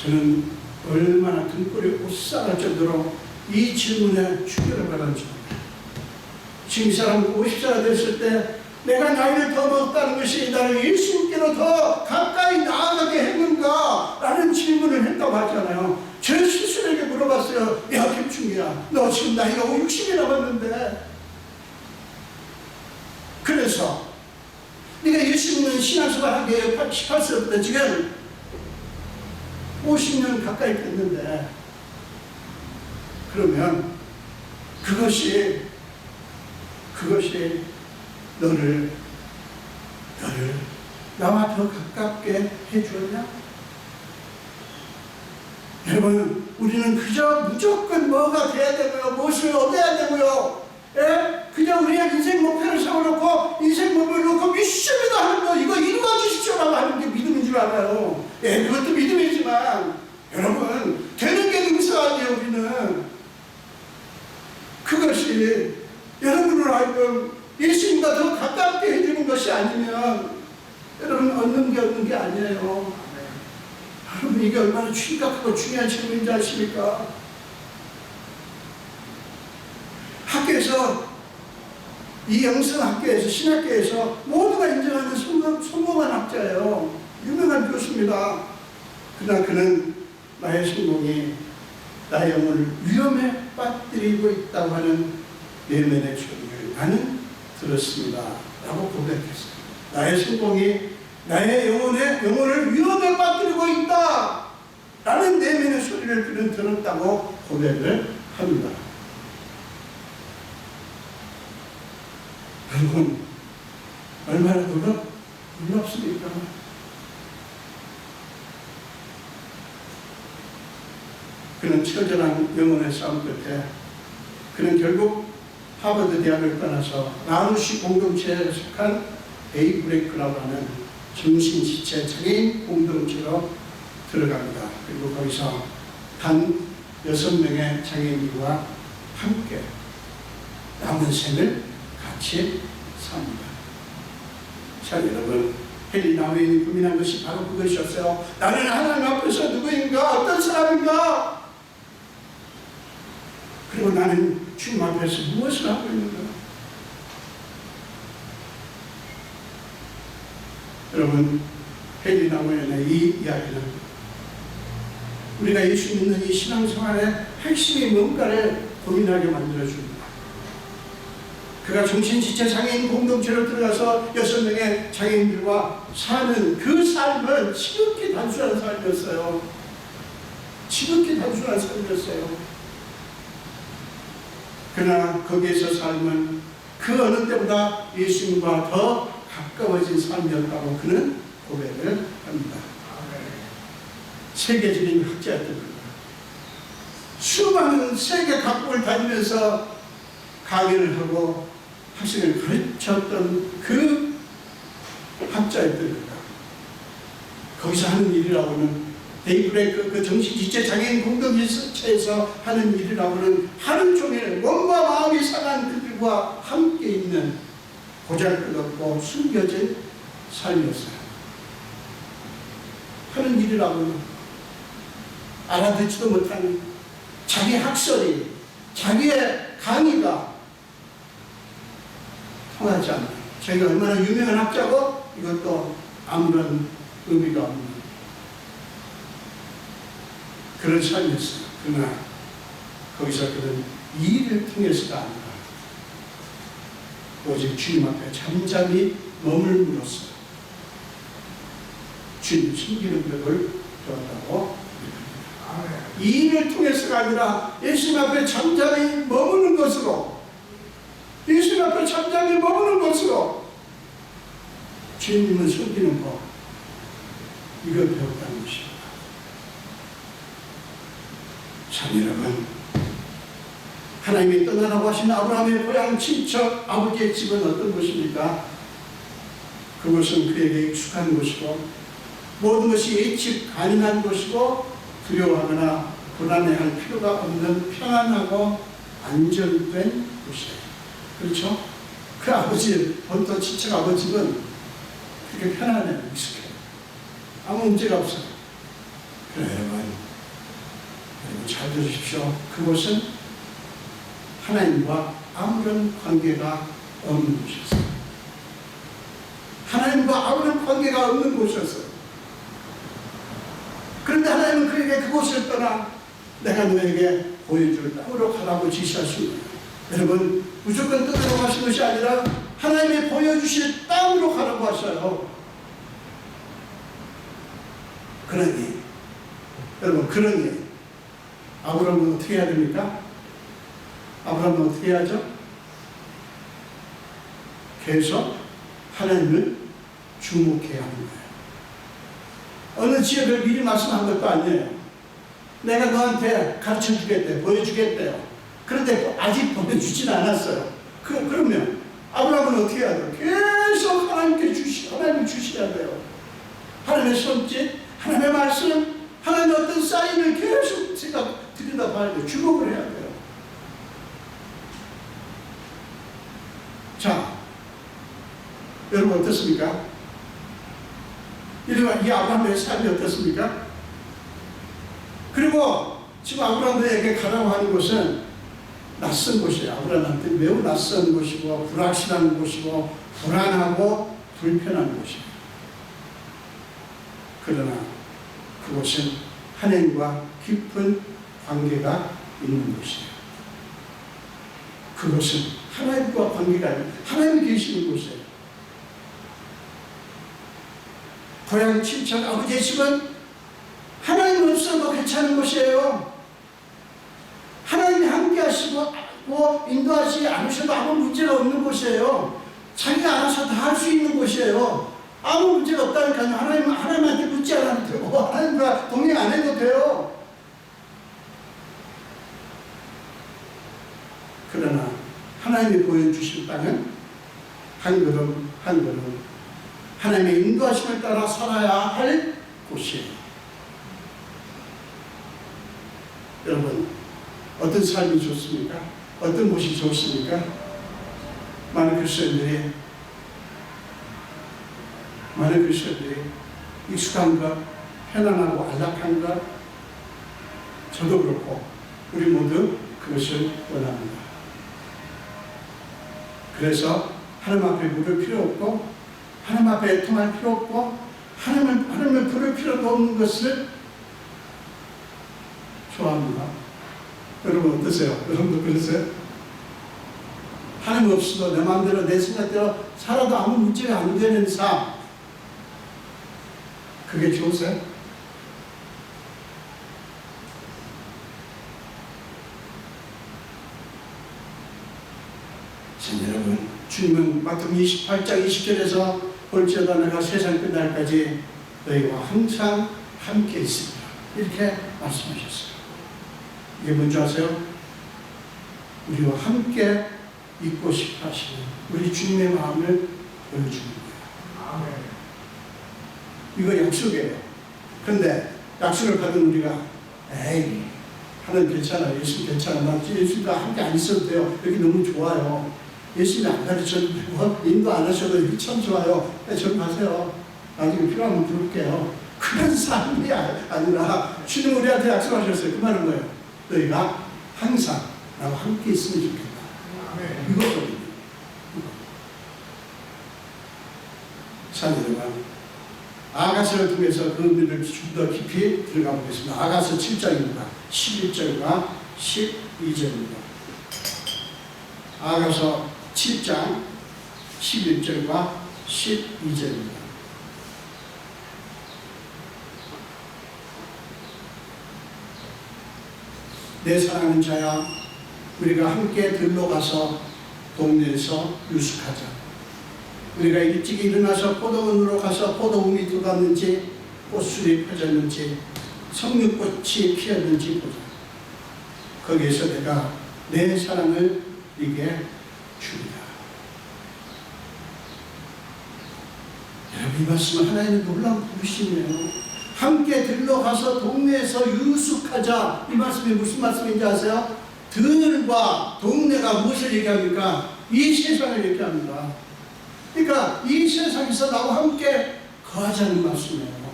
Speaker 1: 저는 얼마나 등골이 오싹할 정도로 이 질문에 충격을 받았는지 몰라요. 지금 이 사람은 50세가 됐을 때 내가 나이를 더 먹었다는 것이 나를 예수님께로 더 가까이 나아가게 했는가? 라는 질문을 했다고 하잖아요. 제 스스로에게 물어봤어요. 야, 김충기야, 너 지금 나이가 60이 남았는데, 그래서 네가 예수 믿는 신앙생활 하기에 18세부터 지금 50년 가까이 됐는데, 그러면 그것이 너를 나와 더 가깝게 해주었냐? 여러분, 우리는 그저 무조건 뭐가 돼야 되고요, 무엇을 얻어야 되고요, 그저 우리의 인생 목표를 세워놓고 인생 목표를 놓고 믿습니다 하는 거, 이거 이루어 주십시오라고 하는 게 믿음인 줄 알아요. 그것도 믿음이지만 여러분, 되는 게 능사 아니에요. 우리는 그것이 여러분을 하여금 예수님과 더 가깝게 해주는 것이 아니면 여러분 얻는 게 아니에요. 여러분, 이게 얼마나 심각하고 중요한 질문인지 아십니까? 학교에서, 이 영성학교에서, 신학교에서 모두가 인정하는 성공한 학자예요. 유명한 교수입니다. 그러나 그는 나의 성공이 나의 영혼을 위험에 빠뜨리고 있다고 하는 내면의 소리를 나는 들었습니다 라고 고백했어요. 나의 성공이 나의 영혼을 위험에 빠뜨리고 있다 라는 내면의 소리를 그는 들었다고 고백을 합니다. 여러분, 얼마나 놀랍습니까? 그는 처절한 영혼의 싸움 끝에 그는 결국 하버드 대학을 떠나서 나누시 공동체에 속한 데이브레이크라고 하는 정신지체 장애인 공동체로 들어갑니다. 그리고 거기서 단 6명의 장애인들과 함께 남은 생을 같이 삽니다. 자, 여러분, 헨리 나우엔이 고민한 것이 바로 그것이었어요. 나는 하나님 앞에서 누구인가? 어떤 사람인가? 그리고 나는 주님 앞에서 무엇을 하고 있는가? 여러분, 헨리 나우엔의 이 이야기는 우리가 예수 믿는 이 신앙생활의 핵심이 뭔가를 고민하게 만들어줍니다. 그가 정신지체 장애인 공동체로 들어가서 6명의 장애인들과 사는 그 삶은 지극히 단순한 삶이었어요. 지극히 단순한 삶이었어요. 그러나 거기에서 삶은 그 어느 때보다 예수님과 더 가까워진 삶이었다고 그는 고백을 합니다. 세계적인 학자였던 겁니다. 수많은 세계 각국을 다니면서 강연을 하고 학생을 가르쳤던 그 학자였던 겁니다. 거기서 하는 일이라고는 데이브레이크 그 정신지체 장애인 공동체에서 하는 일이라고는 하루 종일 몸과 마음이 상한 그들과 함께 있는 보잘것없고 숨겨진 삶이었어요. 하는 일이라고는 알아듣지도 못한 자기 학설이, 자기의 강의가 통하지 않는, 자기가 얼마나 유명한 학자고 이것도 아무런 의미가 없는 그런 삶이었어요. 그러나 거기서 그는 이 일을 통해서가 아니라 오직 주님 앞에 잠잠히 머물렀어요. 주님 숨기는 벽을 배웠다고 얘기합니다. 이 일을 통해서가 아니라 예수님 앞에 잠잠히 머무는 것으로, 예수님 앞에 잠잠히 머무는 것으로 주님을 숨기는 법, 이걸 배웠다는 것입니다. 참, 여러분, 하나님이 떠나라고 하신 아브라함의 고향 친척 아버지의 집은 어떤 곳입니까? 그곳은 그에게 익숙한 곳이고 모든 것이 예측 가능한 곳이고 두려워하거나 불안해할 필요가 없는 평안하고 안정된 곳이에요. 그렇죠? 그 아버지, 본토 친척 아버지는 그렇게 편안해요. 익숙해요. 아무 문제가 없어요. 그래, 여러분 잘 들으십시오. 그곳은 하나님과 아무런 관계가 없는 곳이었어요. 하나님과 아무런 관계가 없는 곳이었어요. 그런데 하나님은 그에게 그곳을 떠나 내가 너에게 보여줄 땅으로 가라고 지시하십니다. 여러분, 무조건 떠나고 가신 것이 아니라 하나님이 보여주실 땅으로 가라고 하셔요. 그러니 여러분, 그러니 아브라함은 어떻게 해야 됩니까? 아브라함은 어떻게 해야죠? 계속 하나님을 주목해야 하는 거예요. 어느 지역을 미리 말씀한 것도 아니에요. 내가 너한테 가르쳐 주겠대, 보여주겠대요. 그런데 아직 보여주진 않았어요. 그러면 아브라함은 어떻게 해야 돼요? 계속 하나님께 하나님을 주셔야 돼요. 하나님의 손짓, 하나님의 말씀, 하나님의 어떤 사인을 계속 들여다봐야 돼요. 주목을 해야 돼요. 자, 여러분 어떻습니까? 이 아브라함의 삶이 어떻습니까? 그리고 지금 아브라함에게 가라고 하는 곳은 낯선 곳이에요. 아브라함한테 매우 낯선 곳이고 불확실한 곳이고 불안하고 불편한 곳이에요. 그러나 그곳은 하나님과 깊은 관계가 있는 곳이에요. 그것은 하나님과 관계가 아니라 하나님이 계시는 곳이에요. 고향 친척 아버지의 집은 하나님 없어도 괜찮은 곳이에요. 하나님이 함께 하시고 인도하시지 않으셔도 아무 문제가 없는 곳이에요. 자기가 알아서 다 할 수 있는 곳이에요. 아무 문제가 없다니까요. 하나님한테 묻지 않아도 되고 하나님과 동행 안 해도 돼요. 그러나 하나님이 보여주신 땅은 한 걸음 한 걸음 하나님의 인도하심을 따라 살아야 할 곳이에요. 여러분, 어떤 삶이 좋습니까? 어떤 곳이 좋습니까? 많은 그리스도인들이 익숙한 것, 편안하고 안락한 것, 저도 그렇고 우리 모두 그것을 원합니다. 그래서 하나님 앞에 물을 필요 없고 하나님 앞에 애통할 필요 없고 하나님을 부를 필요도 없는 것을 좋아합니다. 여러분 어떠세요? 여러분도 그러세요? 하나님 없어도 내 마음대로 내 생각대로 살아도 아무 문제가 안 되는 삶, 그게 좋으세요? 여러분, 주님은 마태복음 28장 20절에서 볼지어다 내가 세상 끝날까지 너희와 항상 함께 있습니다. 이렇게 말씀하셨어요. 이게 뭔지 아세요? 우리와 함께 있고 싶어 하시는 우리 주님의 마음을 보여주는 거예요. 아멘. 이거 약속이에요. 그런데 약속을 받은 우리가 에이, 하나님 괜찮아요. 예수님 괜찮아요. 나 예수님과 함께 안 있어도 돼요. 여기 너무 좋아요. 예수님이 안 가르쳐도 되고 인도 안 하셔도 여기 참 좋아요. 저리 가세요. 나중에 필요하면 부를게요. 그런 삶이 아니라 주님 우리한테 약속하셨어요. 그 말은 뭐예요? 너희가 항상 나와 함께 있으면 좋겠다. 이거거든요. 사랑하는 아가서를 통해서 그 의미를 좀 더 깊이 들어가 보겠습니다. 아가서 7장입니다. 11절과 12절입니다. 아가서 7장 11절과 12절입니다. 내 사랑하는 자야, 우리가 함께 들러 가서 동네에서 유숙하자. 우리가 일찍 일어나서 포도원으로 가서 포도움이 들어갔는지 꽃술이 펴졌는지 석류꽃이 피었는지 보자. 거기에서 내가 내 사랑을 네게 주리라. 여러분, 이 말씀은 하나님의 놀라운 부르심이에요. 함께 들러가서 동네에서 유숙하자. 이 말씀이 무슨 말씀인지 아세요? 들과 동네가 무엇을 얘기합니까? 이 세상을 얘기합니다. 그러니까 이 세상에서 나와 함께 거하자는 말씀이에요.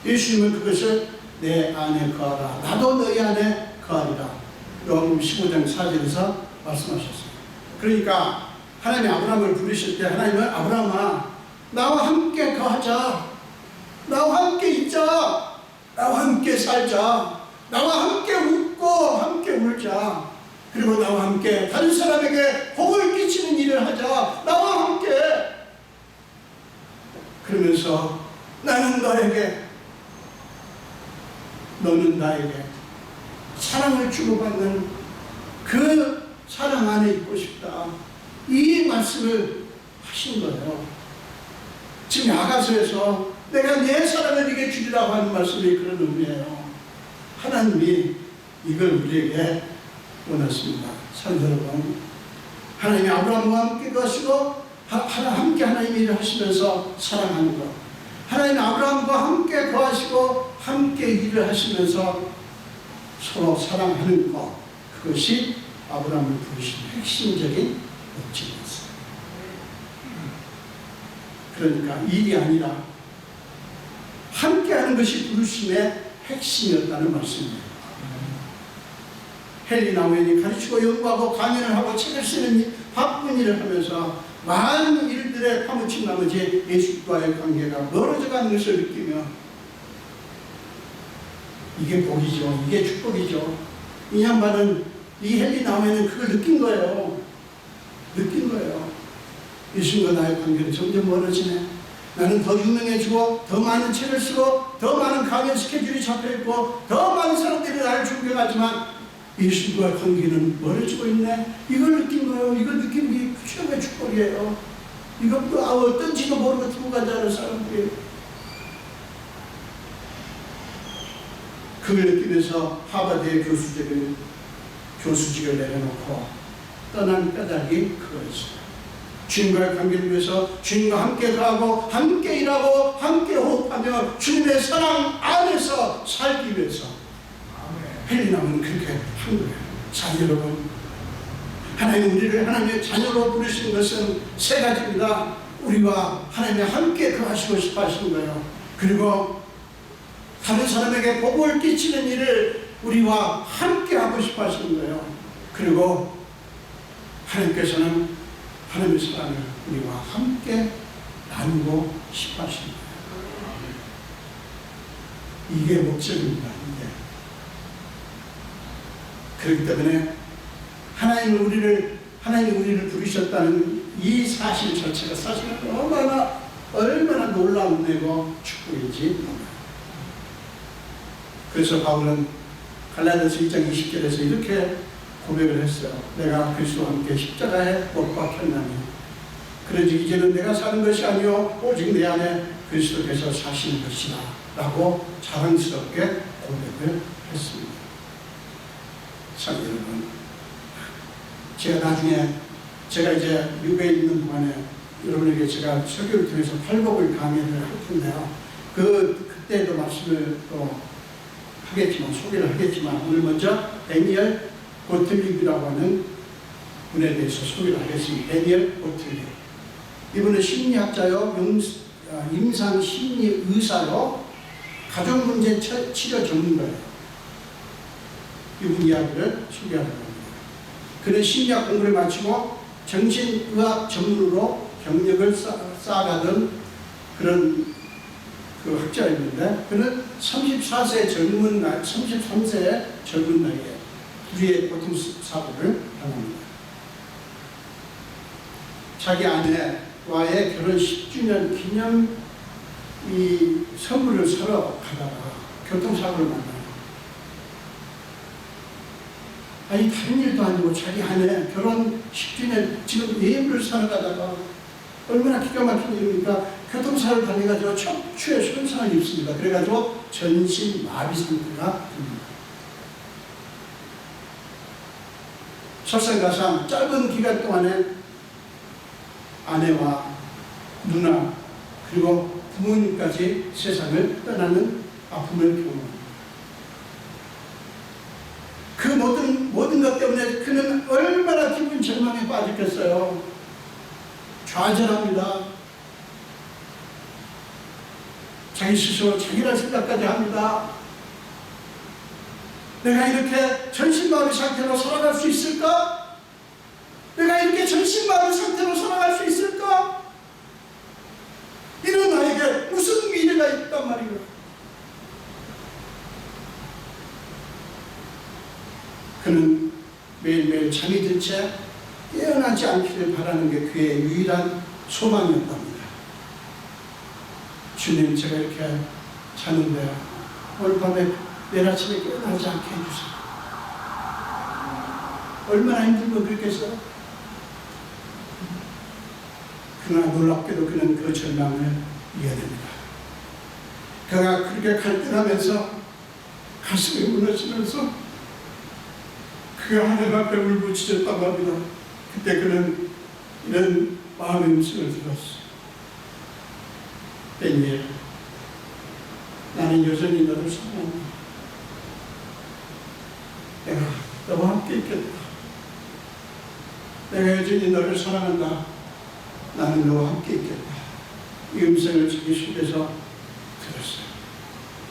Speaker 1: 예수님은 그것을 내 안에 거하라, 나도 너희 안에 거하리라. 요한복음 15장 4절에서 말씀하셨어요. 그러니까 하나님이 아브라함을 부르실 때 하나님은 아브라함아, 나와 함께 거하자, 나와 함께 있자, 나와 함께 살자, 나와 함께 웃고 함께 울자, 그리고 나와 함께 다른 사람에게 복을 끼치는 일을 하자, 나와 함께. 그러면서 나는 너에게, 너는 나에게 사랑을 주고받는 그 사랑 안에 있고 싶다. 이 말씀을 하신 거예요. 지금 야가서에서 내가 내 사랑을 네게 주리라고 하는 말씀이 그런 의미예요. 하나님이 이걸 우리에게 원하십니다. 사랑하는 여러분, 하나님이 아브라함과 함께 거하시고 함께 하나님의 일을 하시면서 사랑하는 것, 하나님이 아브라함과 함께 거하시고 함께 일을 하시면서 서로 사랑하는 것, 그것이 아브라함을 부르신 핵심적인 목적이었어요. 그러니까 일이 아니라 함께하는 것이 부르심의 핵심이었다는 말씀입니다. 헨리 나우엔이 가르치고 연구하고 강연을 하고 책을 쓰는 바쁜 일을 하면서 많은 일들에 파묻힌 나머지 예수과의 관계가 멀어져 가는 것을 느끼며, 이게 복이죠, 이게 축복이죠. 이 양반은, 이 헨리 나우엔은 그걸 느낀 거예요. 느낀 거예요. 예수님과 나의 관계는 점점 멀어지네. 나는 더 유명해지고 더 많은 책을 쓰고 더 많은 강연 스케줄이 잡혀있고 더 많은 사람들이 나를 존경하지만 예수님과의 관계는 멀어지고 있네. 이걸 느낀 거예요. 이걸 느끼는 게 최고의 축복이에요. 이것도 어떤지도 모르고 두고 가자는 사람들이, 그걸 느끼면서 하버드의 교수직을 내려놓고 떠난 까닭이 그거였어요. 주님과의 관계를 위해서 주님과 함께 가고 함께 일하고 함께 호흡하며 주님의 사랑 안에서 살기 위해서 헨리 나우엔은 그렇게 한 거예요. 자, 여러분, 하나님 우리를 하나님의 자녀로 부르신 것은 세 가지입니다. 우리와 하나님이 함께 거하시고 싶어 하시는 거예요. 그리고 다른 사람에게 복을 끼치는 일을 우리와 함께 하고 싶어 하시는 거예요. 그리고 하나님께서는 하나님의 사랑을 우리와 함께 나누고 싶어 하십니다. 이게 목적입니다. 이게. 그렇기 때문에 하나님이 우리를 부르셨다는 이 사실 자체가 사실은 얼마나 놀라운 은혜고 축복인지 몰라요. 그래서 바울은 갈라디아서 2장 20절에서 이렇게 고백을 했어요. 내가 그리스도와 함께 십자가에 못 박혔나니 그런즉 이제는 내가 사는 것이 아니요 오직 내 안에 그리스도께서 사시는 것이다 라고 자랑스럽게 고백을 했습니다. 참, 여러분, 제가 이제 미국에 있는 동안에 여러분에게 제가 설교를 통해서 팔복을 강의를 할 텐데요. 그때도 말씀을 또 하겠지만, 소개를 하겠지만, 오늘 먼저 데니엘 고틀릭이라고 하는 분에 대해서 소개를 하겠습니다. 데니엘 고틀릭. 이분은 심리학자요, 임상 심리 의사요, 가족문제 치료 전문가예요. 이분 이야기를 소개하려고 합니다. 그는 심리학 공부를 마치고 정신의학 전문으로 경력을 쌓아가던 그런 그 학자였는데, 그는 33세의 젊은 나이에 불의의 교통사고를 당합니다. 자기 아내와의 결혼 10주년 기념 이 선물을 사러 가다가 교통사고를 만나요. 아니, 다른 일도 아니고 자기 아내 결혼 10주년 지금 예물을 사러 가다가 얼마나 기가 막힌 일입니까? 교통사고를 당해가지고 척추에 손상을 입습니다. 그래가지고 전신 마비 상태가 됩니다. 설상가상 짧은 기간 동안에 아내와 누나 그리고 부모님까지 세상을 떠나는 아픔을 경험합니다. 그 모든 것 때문에 그는 얼마나 기분 절망에 빠졌겠어요. 좌절합니다. 자기 스스로 자기란 생각까지 합니다. 내가 이렇게 전신마비 상태로 살아갈 수 있을까? 내가 이렇게 전신마비 상태로 살아갈 수 있을까? 이런 나에게 무슨 미래가 있단 말이에요. 그는 매일매일 잠이 든 채 깨어나지 않기를 바라는 게 그의 유일한 소망이었답니다. 주님, 제가 이렇게 자는데 오늘 밤에 내일 아침에 깨어나지 않게 해주세요. 얼마나 힘들고 그랬겠어요? 그러나 놀랍게도 그는 그 절망을 이겨냅니다. 그가 그렇게 갈등하면서 가슴이 무너지면서 그가 하늘 앞에 울부짖었다고 합니다. 그때 그는 이런 마음의 음성을 들었어요. 다니엘, 나는 여전히 너를 사랑한다. 내가 너와 함께 있겠다. 내가 여전히 너를 사랑한다. 나는 너와 함께 있겠다. 이 음성을 자기 속에서 들었어요.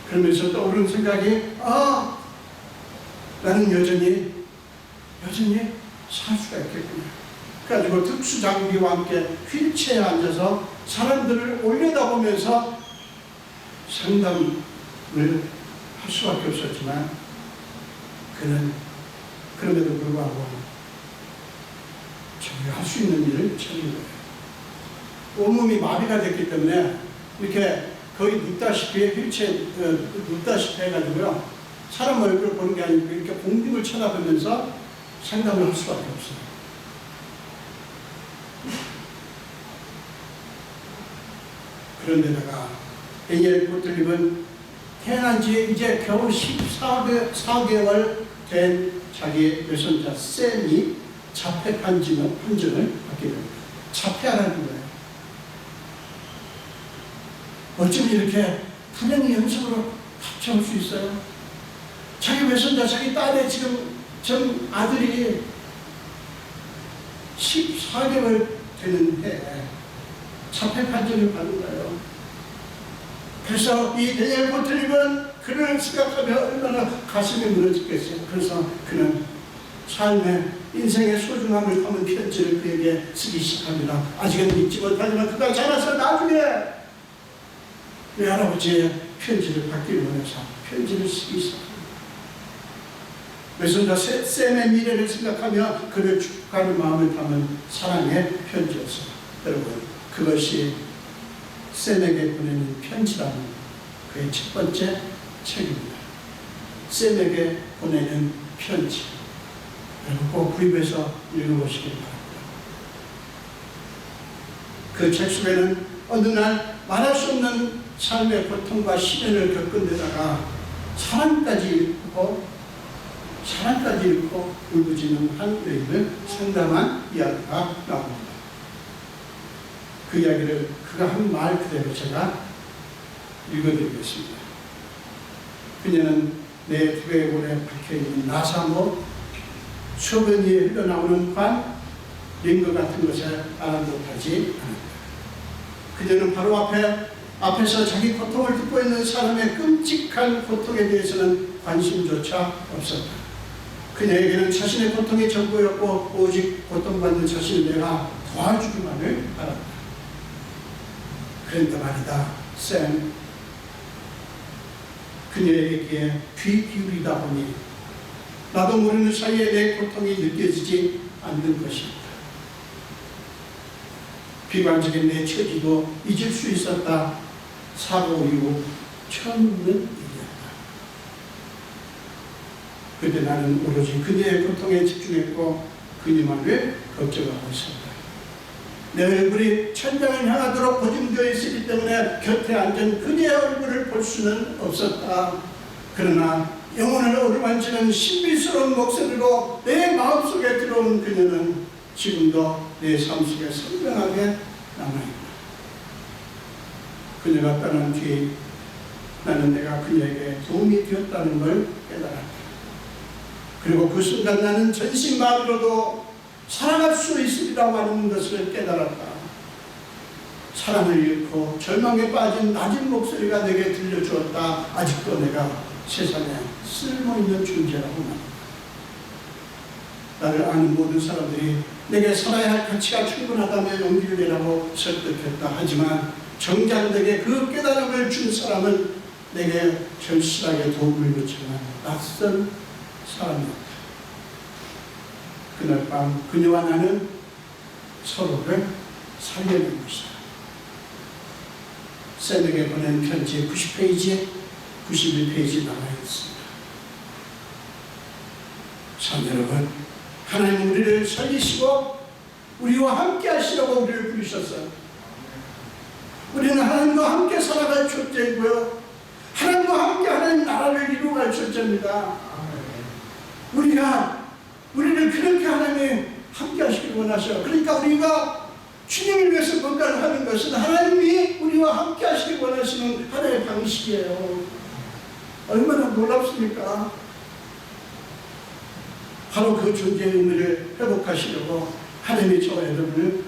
Speaker 1: 그러면서 떠오른 생각이, 나는 여전히 살 수가 있겠구나. 그래가지고 특수장비와 함께 휠체어에 앉아서 사람들을 올려다보면서 상담을 할 수밖에 없었지만 그는 그럼에도 불구하고 자기가 할 수 있는 일을 찾는 거예요. 온몸이 마비가 됐기 때문에 이렇게 거의 눕다시피 눕다시피 해가지고요. 사람 얼굴을 보는 게 아니고 이렇게 공중을 쳐다보면서 상담을 할 수밖에 없어요. 그런데다가 다니엘 고틀립은 태어난 지 이제 겨우 14개월 된 자기의 외손자 샘이 자폐 판정을 받게 됩니다. 자폐하라는 거예요. 어쩜 이렇게 불행의 연속으로 닥쳐올 수 있어요? 자기 외손자, 자기 딸의 지금 전 아들이 14개월 되는 해에 자폐 판정을 받는 거예요. 그래서 이 다니엘 고틀립은 그를 생각하며 얼마나 가슴이 무너졌겠어요. 그래서 그는 삶의 인생의 소중함을 담은 편지를 그에게 쓰기 시작합니다. 아직은 믿지 못하지만 그가 자라서 나중에 외할아버지의 편지를 받기를 원해서 편지를 쓰기 시작합니다. 외손자 샘의 미래를 생각하며 그를 축복하는 마음을 담은 사랑의 편지였어요. 여러분, 그것이 샘에게 보내는 편지라는 그의 첫 번째 책입니다. 샘에게 보내는 편지. 여러분 꼭 구입해서 읽어보시기 바랍니다. 그 책 속에는 어느 날 말할 수 없는 삶의 고통과 시련을 겪은 데다가 사랑까지 잃고 울부짖는 한 여인을 상담한 이야기가 나옵니다. 그 이야기를 그가 한 말 그대로 제가 읽어드리겠습니다. 그녀는 내 두개골에 박혀있는 나사모, 소변 위에 흘러나오는 관, 링거 같은 것에 아랑곳하지 않았다. 그녀는 바로 앞에서 자기 고통을 듣고 있는 사람의 끔찍한 고통에 대해서는 관심조차 없었다. 그녀에게는 자신의 고통이 전부였고 오직 고통받는 자신을 내가 도와주기만을 바랐다. 그런데 말이다, 샘. 그녀에게 귀 기울이다 보니 나도 모르는 사이에 내 고통이 느껴지지 않는 것이었다. 비관적인 내 처지도 잊을 수 있었다. 사고 이후 처음 있는 일이었다. 그때 나는 오로지 그녀의 고통에 집중했고 그녀만을 걱정하고 있었다. 내 얼굴이 천장을 향하도록 고정되어 있었기 때문에 곁에 앉은 그녀의 얼굴을 볼 수는 없었다. 그러나 영혼을 어루만지는 신비스러운 목소리로 내 마음속에 들어온 그녀는 지금도 내 삶 속에 선명하게 남아있다. 그녀가 떠난 뒤에 나는 내가 그녀에게 도움이 되었다는 걸 깨달았다. 그리고 그 순간 나는 전신마음으로도 살아갈 수 있으리라고 하는 것을 깨달았다. 사랑을 잃고 절망에 빠진 낮은 목소리가 내게 들려주었다. 아직도 내가 세상에 쓸모있는 존재라고 말한다. 나를 아는 모든 사람들이 내게 살아야 할 가치가 충분하다며 용기를 내라고 설득했다. 하지만 정작 내게 그 깨달음을 준 사람은 내게 절실하게 도움을 요청한 낯선 사람이었다. 그날 밤 그녀와 나는 서로를 살려낸 것이다. 쌤에게 보낸 편지 90페이지에 91페이지 나와 있습니다. 참 여러분, 하나님은 우리를 살리시고 우리와 함께 하시려고 우리를 부르셨어요. 우리는 하나님과 함께 살아갈 존재이고요, 하나님과 함께 하나님 나라를 이루어갈 존재입니다. 우리를 그렇게 하나님이 함께 하시길 원하셔요. 그러니까 우리가 주님을 위해서 뭔가를 하는 것은 하나님이 우리와 함께 하시길 원하시는 하나의 방식이에요. 얼마나 놀랍습니까? 바로 그 존재의 의미를 회복하시려고 하나님이 저와 여러분을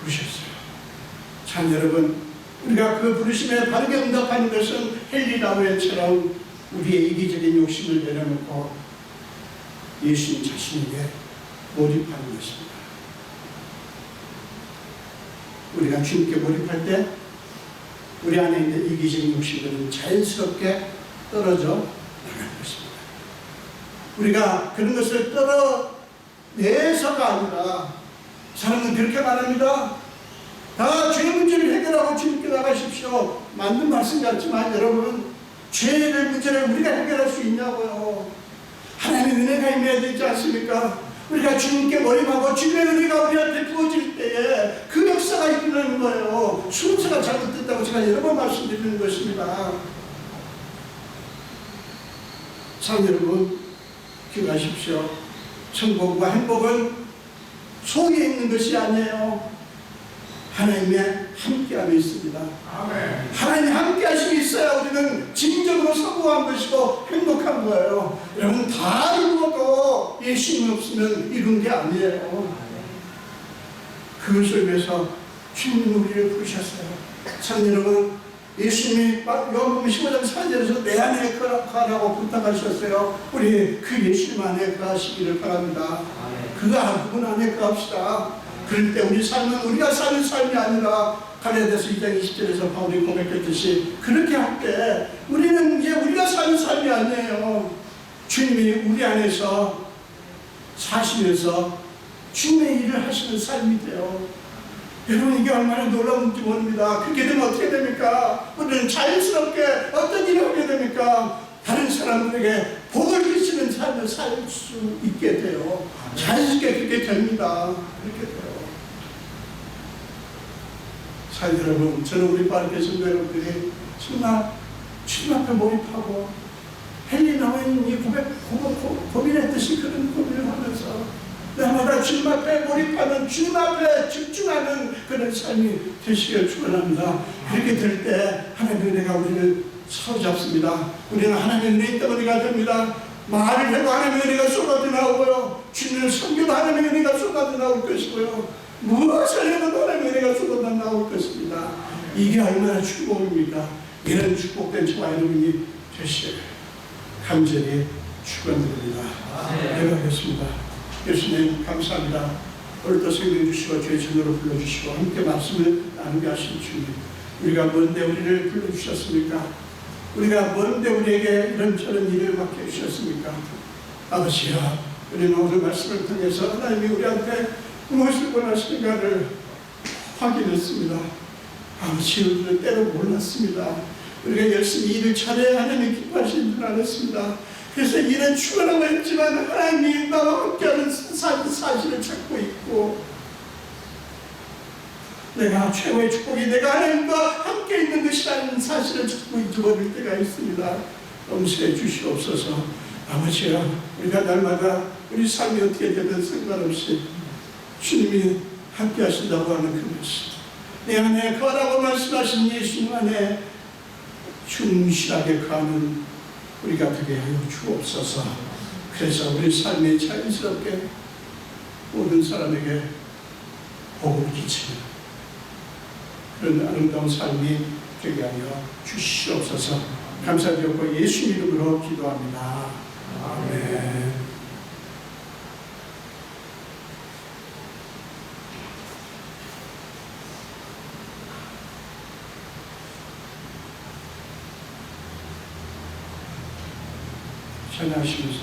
Speaker 1: 부르셨어요. 참 여러분, 우리가 그 부르심에 바르게 응답하는 것은 헨리 다우엘처럼 우리의 이기적인 욕심을 내려놓고 예수님 자신에게 몰입하는 것입니다. 우리가 주님께 몰입할 때 우리 안에 있는 이기적인 욕심들은 자연스럽게 떨어져 나갈 것입니다. 우리가 그런 것을 떨어내서가 아니라, 사람은 그렇게 말합니다. 다 죄의 문제를 해결하고 주님께 나가십시오. 맞는 말씀 같지만 여러분, 죄의 문제를 우리가 해결할 수 있냐고요. 하나님의 은혜가 임해야 되지 않습니까? 우리가 주님께 몰입하고 주님의 은혜가 우리한테 부어질 때에 그 역사가 일어나는 거예요. 순서가 잘못됐다고 제가 여러 번 말씀드리는 것입니다. 참 여러분, 기억하십시오. 천국과 행복은 속에 있는 것이 아니에요. 하나님의 함께함이 있습니다. 아멘. 하나님의 함께하심이 있어야 우리는 진정으로 성공한 것이고 행복한 거예요. 여러분, 다 이루어도 예수님 없으면 이룬 게 아니에요. 그것을 위해서 주님은 우리를 부르셨어요. 참 여러분, 예수님이 요한복음 15장 4절에서 내 안에 거하라고 부탁하셨어요. 우리 그 예수님 안에 거하시기를 바랍니다. 그분 안에 거합시다. 그럴 때 우리 삶은 우리가 사는 삶이 아니라 갈라디아서 2장 20절에서 바울이 고백했듯이 그렇게 할 때 우리는 이제 우리가 사는 삶이 아니에요. 주님이 우리 안에서 사시면서 주님의 일을 하시는 삶이 돼요. 여러분, 이게 얼마나 놀라운지 모릅니다. 그렇게 되면 어떻게 됩니까? 우리는 자연스럽게 어떤 일을 하게 됩니까? 다른 사람들에게 복을 주시는 삶을 살 수 있게 돼요. 자연스럽게 그렇게 됩니다. 그렇게 돼요. 자, 여러분, 저는 우리 빠르게 성도 여러분들이 정말 주님 앞에 몰입하고 헨리 나우엔이 고민했듯이 그런 고민을 하면서 날마다 주님 앞에 몰입하는, 주님 앞에 집중하는 그런 삶이 되시길 축원합니다. 그렇게 될 때 하나님의 은혜가 우리를 사로잡습니다. 우리는 하나님의 은혜의 덩어리가 됩니다. 말을 해도 하나님의 은혜가 쏟아져 나오고요, 주님을 섬겨도 하나님의 은혜가 쏟아져 나올 것이고요, 무엇을 해도 하나님의 은혜가 쏟아져 나올 것입니다. 이게 얼마나 축복입니까? 이런 축복된 저와 여러분이 되시길 간절히 축원드립니다. 기도하겠습니다. 예수님 감사합니다. 오늘도 생명 주시고 저희 전으로 불러주시고 함께 말씀을 나누게 하신 주님, 우리가 뭔데 우리를 불러주셨습니까? 우리가 뭔데 우리에게 이런저런 일을 맡겨주셨습니까? 아버지야, 우리는 오늘 말씀을 통해서 하나님이 우리한테 무엇을 원하시는가를 확인했습니다. 아버지, 우리는 때로 몰랐습니다. 우리가 열심히 일을 잘해야 하나님이 기뻐하시는 줄 알았습니다. 그래서 일은 축원하고 했지만 하나님이 나와 함께하는 사실을 찾고 있고, 내가 최고의 축복이 내가 하나님과 함께 있는 것이라는 사실을 찾고 잊어버릴 때가 있습니다. 용서해 주시옵소서. 아버지야, 우리가 날마다 우리 삶이 어떻게 되든 상관없이 주님이 함께 하신다고 하는 그 말씀, 내 안에 거하라고 말씀하신 예수님 안에 충실하게 거하는 우리가 되게 하여 주옵소서. 그래서 우리 삶이 자연스럽게 모든 사람에게 복을 끼치는 그런 아름다운 삶이 되게 하여 주시옵소서. 감사드리고 예수 이름으로 기도합니다. 아멘. 찬양하시면서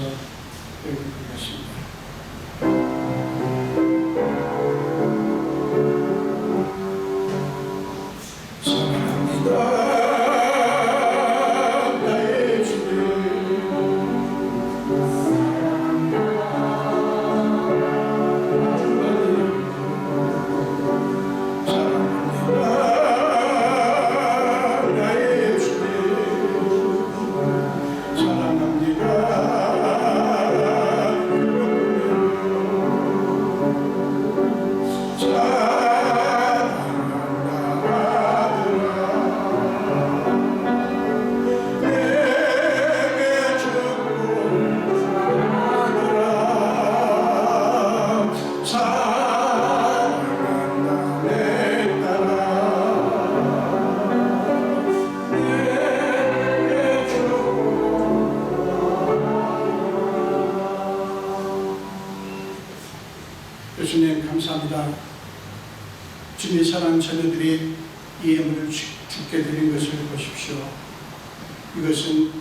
Speaker 1: 배우겠습니다. 사랑합니다. 나의 주님. 사랑합니다. 나의 주님. 사랑합니다. 예수님 감사합니다. 주님의 사랑하는 자녀들이 이 예물을 주께 드린 것을 보십시오. 이것은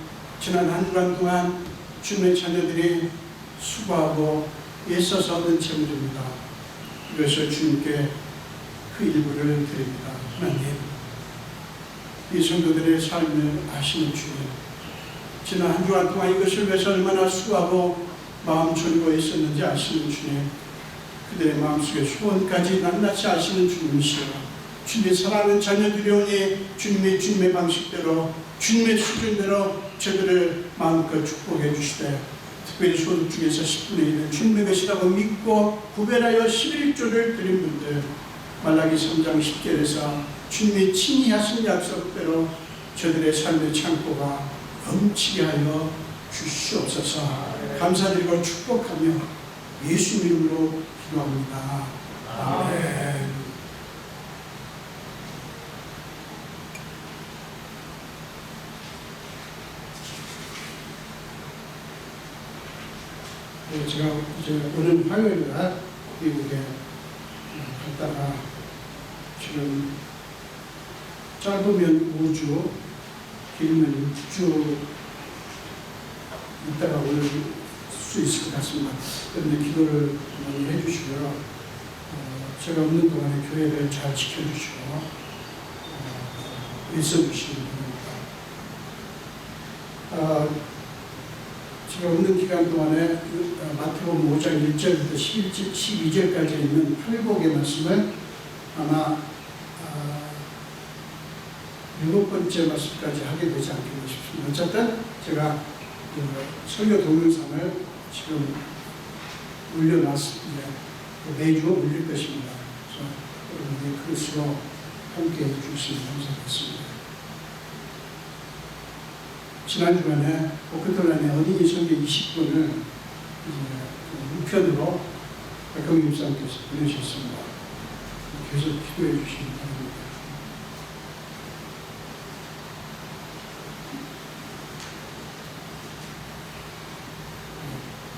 Speaker 1: 지난 한 주간 동안 주님의 자녀들이 수고하고 애써서 얻은 재물입니다. 이것을 주님께 그 일부를 드립니다. 하나님, 이 성도들의 삶을 아시는 주님, 지난 한 주간 동안 이것을 위해서 얼마나 수고하고 마음 졸이고 있었는지 아시는 주님, 그들의 마음속에 소원까지 낱낱이 아시는 주님이시여, 주님의 사랑하는 자녀들이 오니 주님의 방식대로 주님의 수준대로 저들을 마음껏 축복해 주시되, 특별히 소득 중에서 10분의 1은 주님의 것이라고 믿고 구별하여 11조를 드린 분들, 말라기 3장 10절에서 주님의 친히 하신 약속대로 저들의 삶의 창고가 넘치게 하여 주시옵소서. 감사드리고 축복하며 예수 이름으로 기도합니다. 아멘. 제가 이제 오늘 화요일날 미국에 갔다가 지금 짧으면 5주, 길면 6주 있다가 올 수 있을 것 같습니다. 그런데 기도를 많이 해주시고요. 제가 없는 동안에 교회를 잘 지켜주시고 애써주시는 분입니다. 제가 없는 기간 동안에 마태복음 5장 1절부터 12절까지 있는 팔복의 말씀을 아마 7번째 말씀까지 하게 되지 않겠나 싶습니다. 어쨌든 제가 설교 동영상을 지금 올려놨습니다. 매주 올릴 것입니다. 그래서 여러분이 그것으로 함께 해주시면 감사하겠습니다. 지난 주간에 오크토란의 어린이 선교 20분을 우편으로 박경림 목사님께서 보내셨습니다. 계속 기도해 주시기 바랍니다.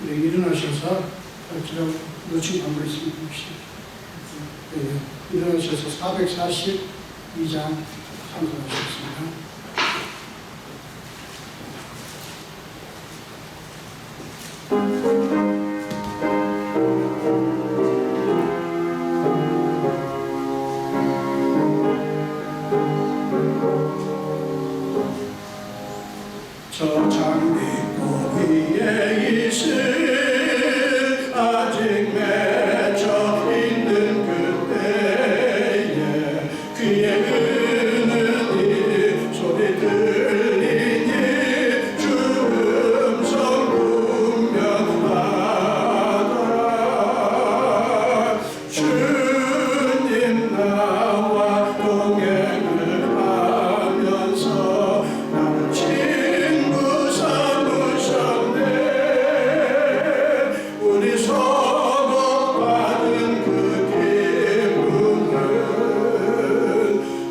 Speaker 1: 네, 일어나셔서 제가 놓친 광고 있으면 봅시다. 네, 일어나셔서 442장 참석하셨습니다. 저 장미꽃 위에 이슬 아직 맺혀 있는 그때에 귀에 은은히 우리 서로 받은 그 기쁨은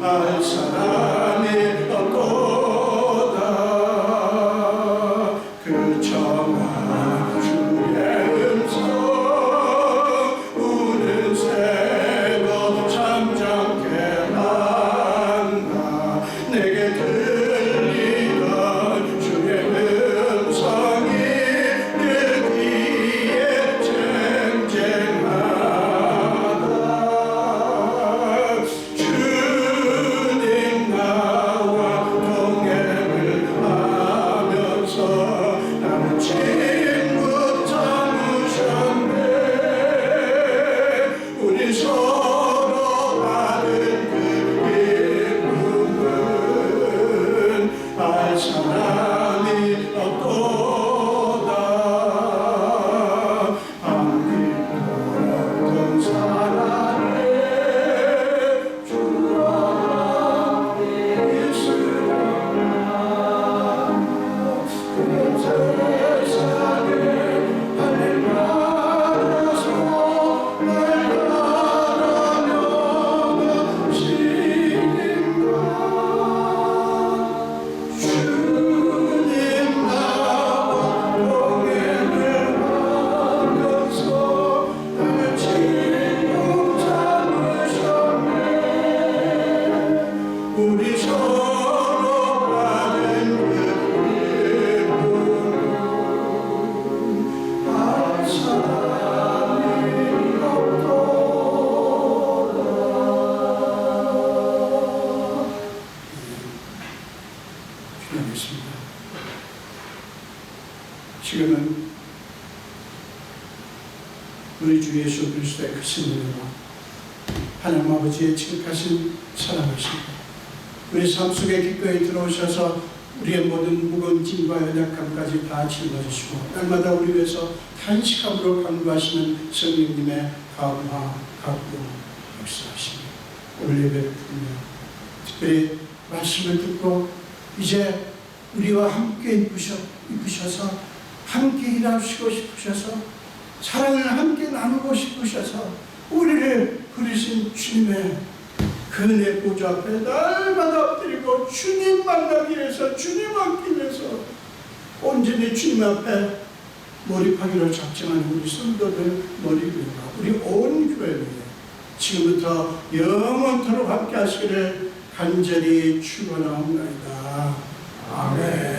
Speaker 1: 알 사람이 없도다. 그 정한 주의 음성 우는 새도 잠잠케 한다. 내게 들리던 주의 음성이 그 뒤에 쟁쟁하다. 주님 나와 동행을 하면서 나는 친구 삼으셨네. 우리 서로 받은 그 기쁨은 알 사람이 없도다. 함께 돌았던 사랑에 주와 함께 있으려나. 그 세상에 하늘나라에서 날 바라며 넘치는가. 주님 나와 동행을 하면서 나를 친구 삼으셨네. 우리 서로 받은 그 기쁨은 알 사람이 없도다. 기도하겠습니다. 지금은 우리 주 예수 그리스도의 크신 은혜와 하나님 아버지의 지극하신 사랑하심과 우리 삶 속에 기꺼이 들어오셔서 우리의 모든 무거운 짐과 연약함까지 다 짊어지시고 날마다 우리 위해서 탄식함으로 간구하시는 성령님의 감화, 각도, 역사하시며 오늘 예배를 드리며 특별히 말씀을 듣고 이제 우리와 함께 입으셔서 함께 일하시고 싶으셔서 사랑을 함께 나누고 싶으셔서 우리를 부르신 주님의 그 은혜 보좌 앞에 날마다 엎드리고 주님 만나기 위해서 주님 얻기 위해서 온전히 주님 앞에 몰입하기로 작정하는 우리 성도들 머리 위와 우리 온 교회 위에 지금부터 영원토록 함께 하시기를 간절히 축원하옵나이다. 아멘.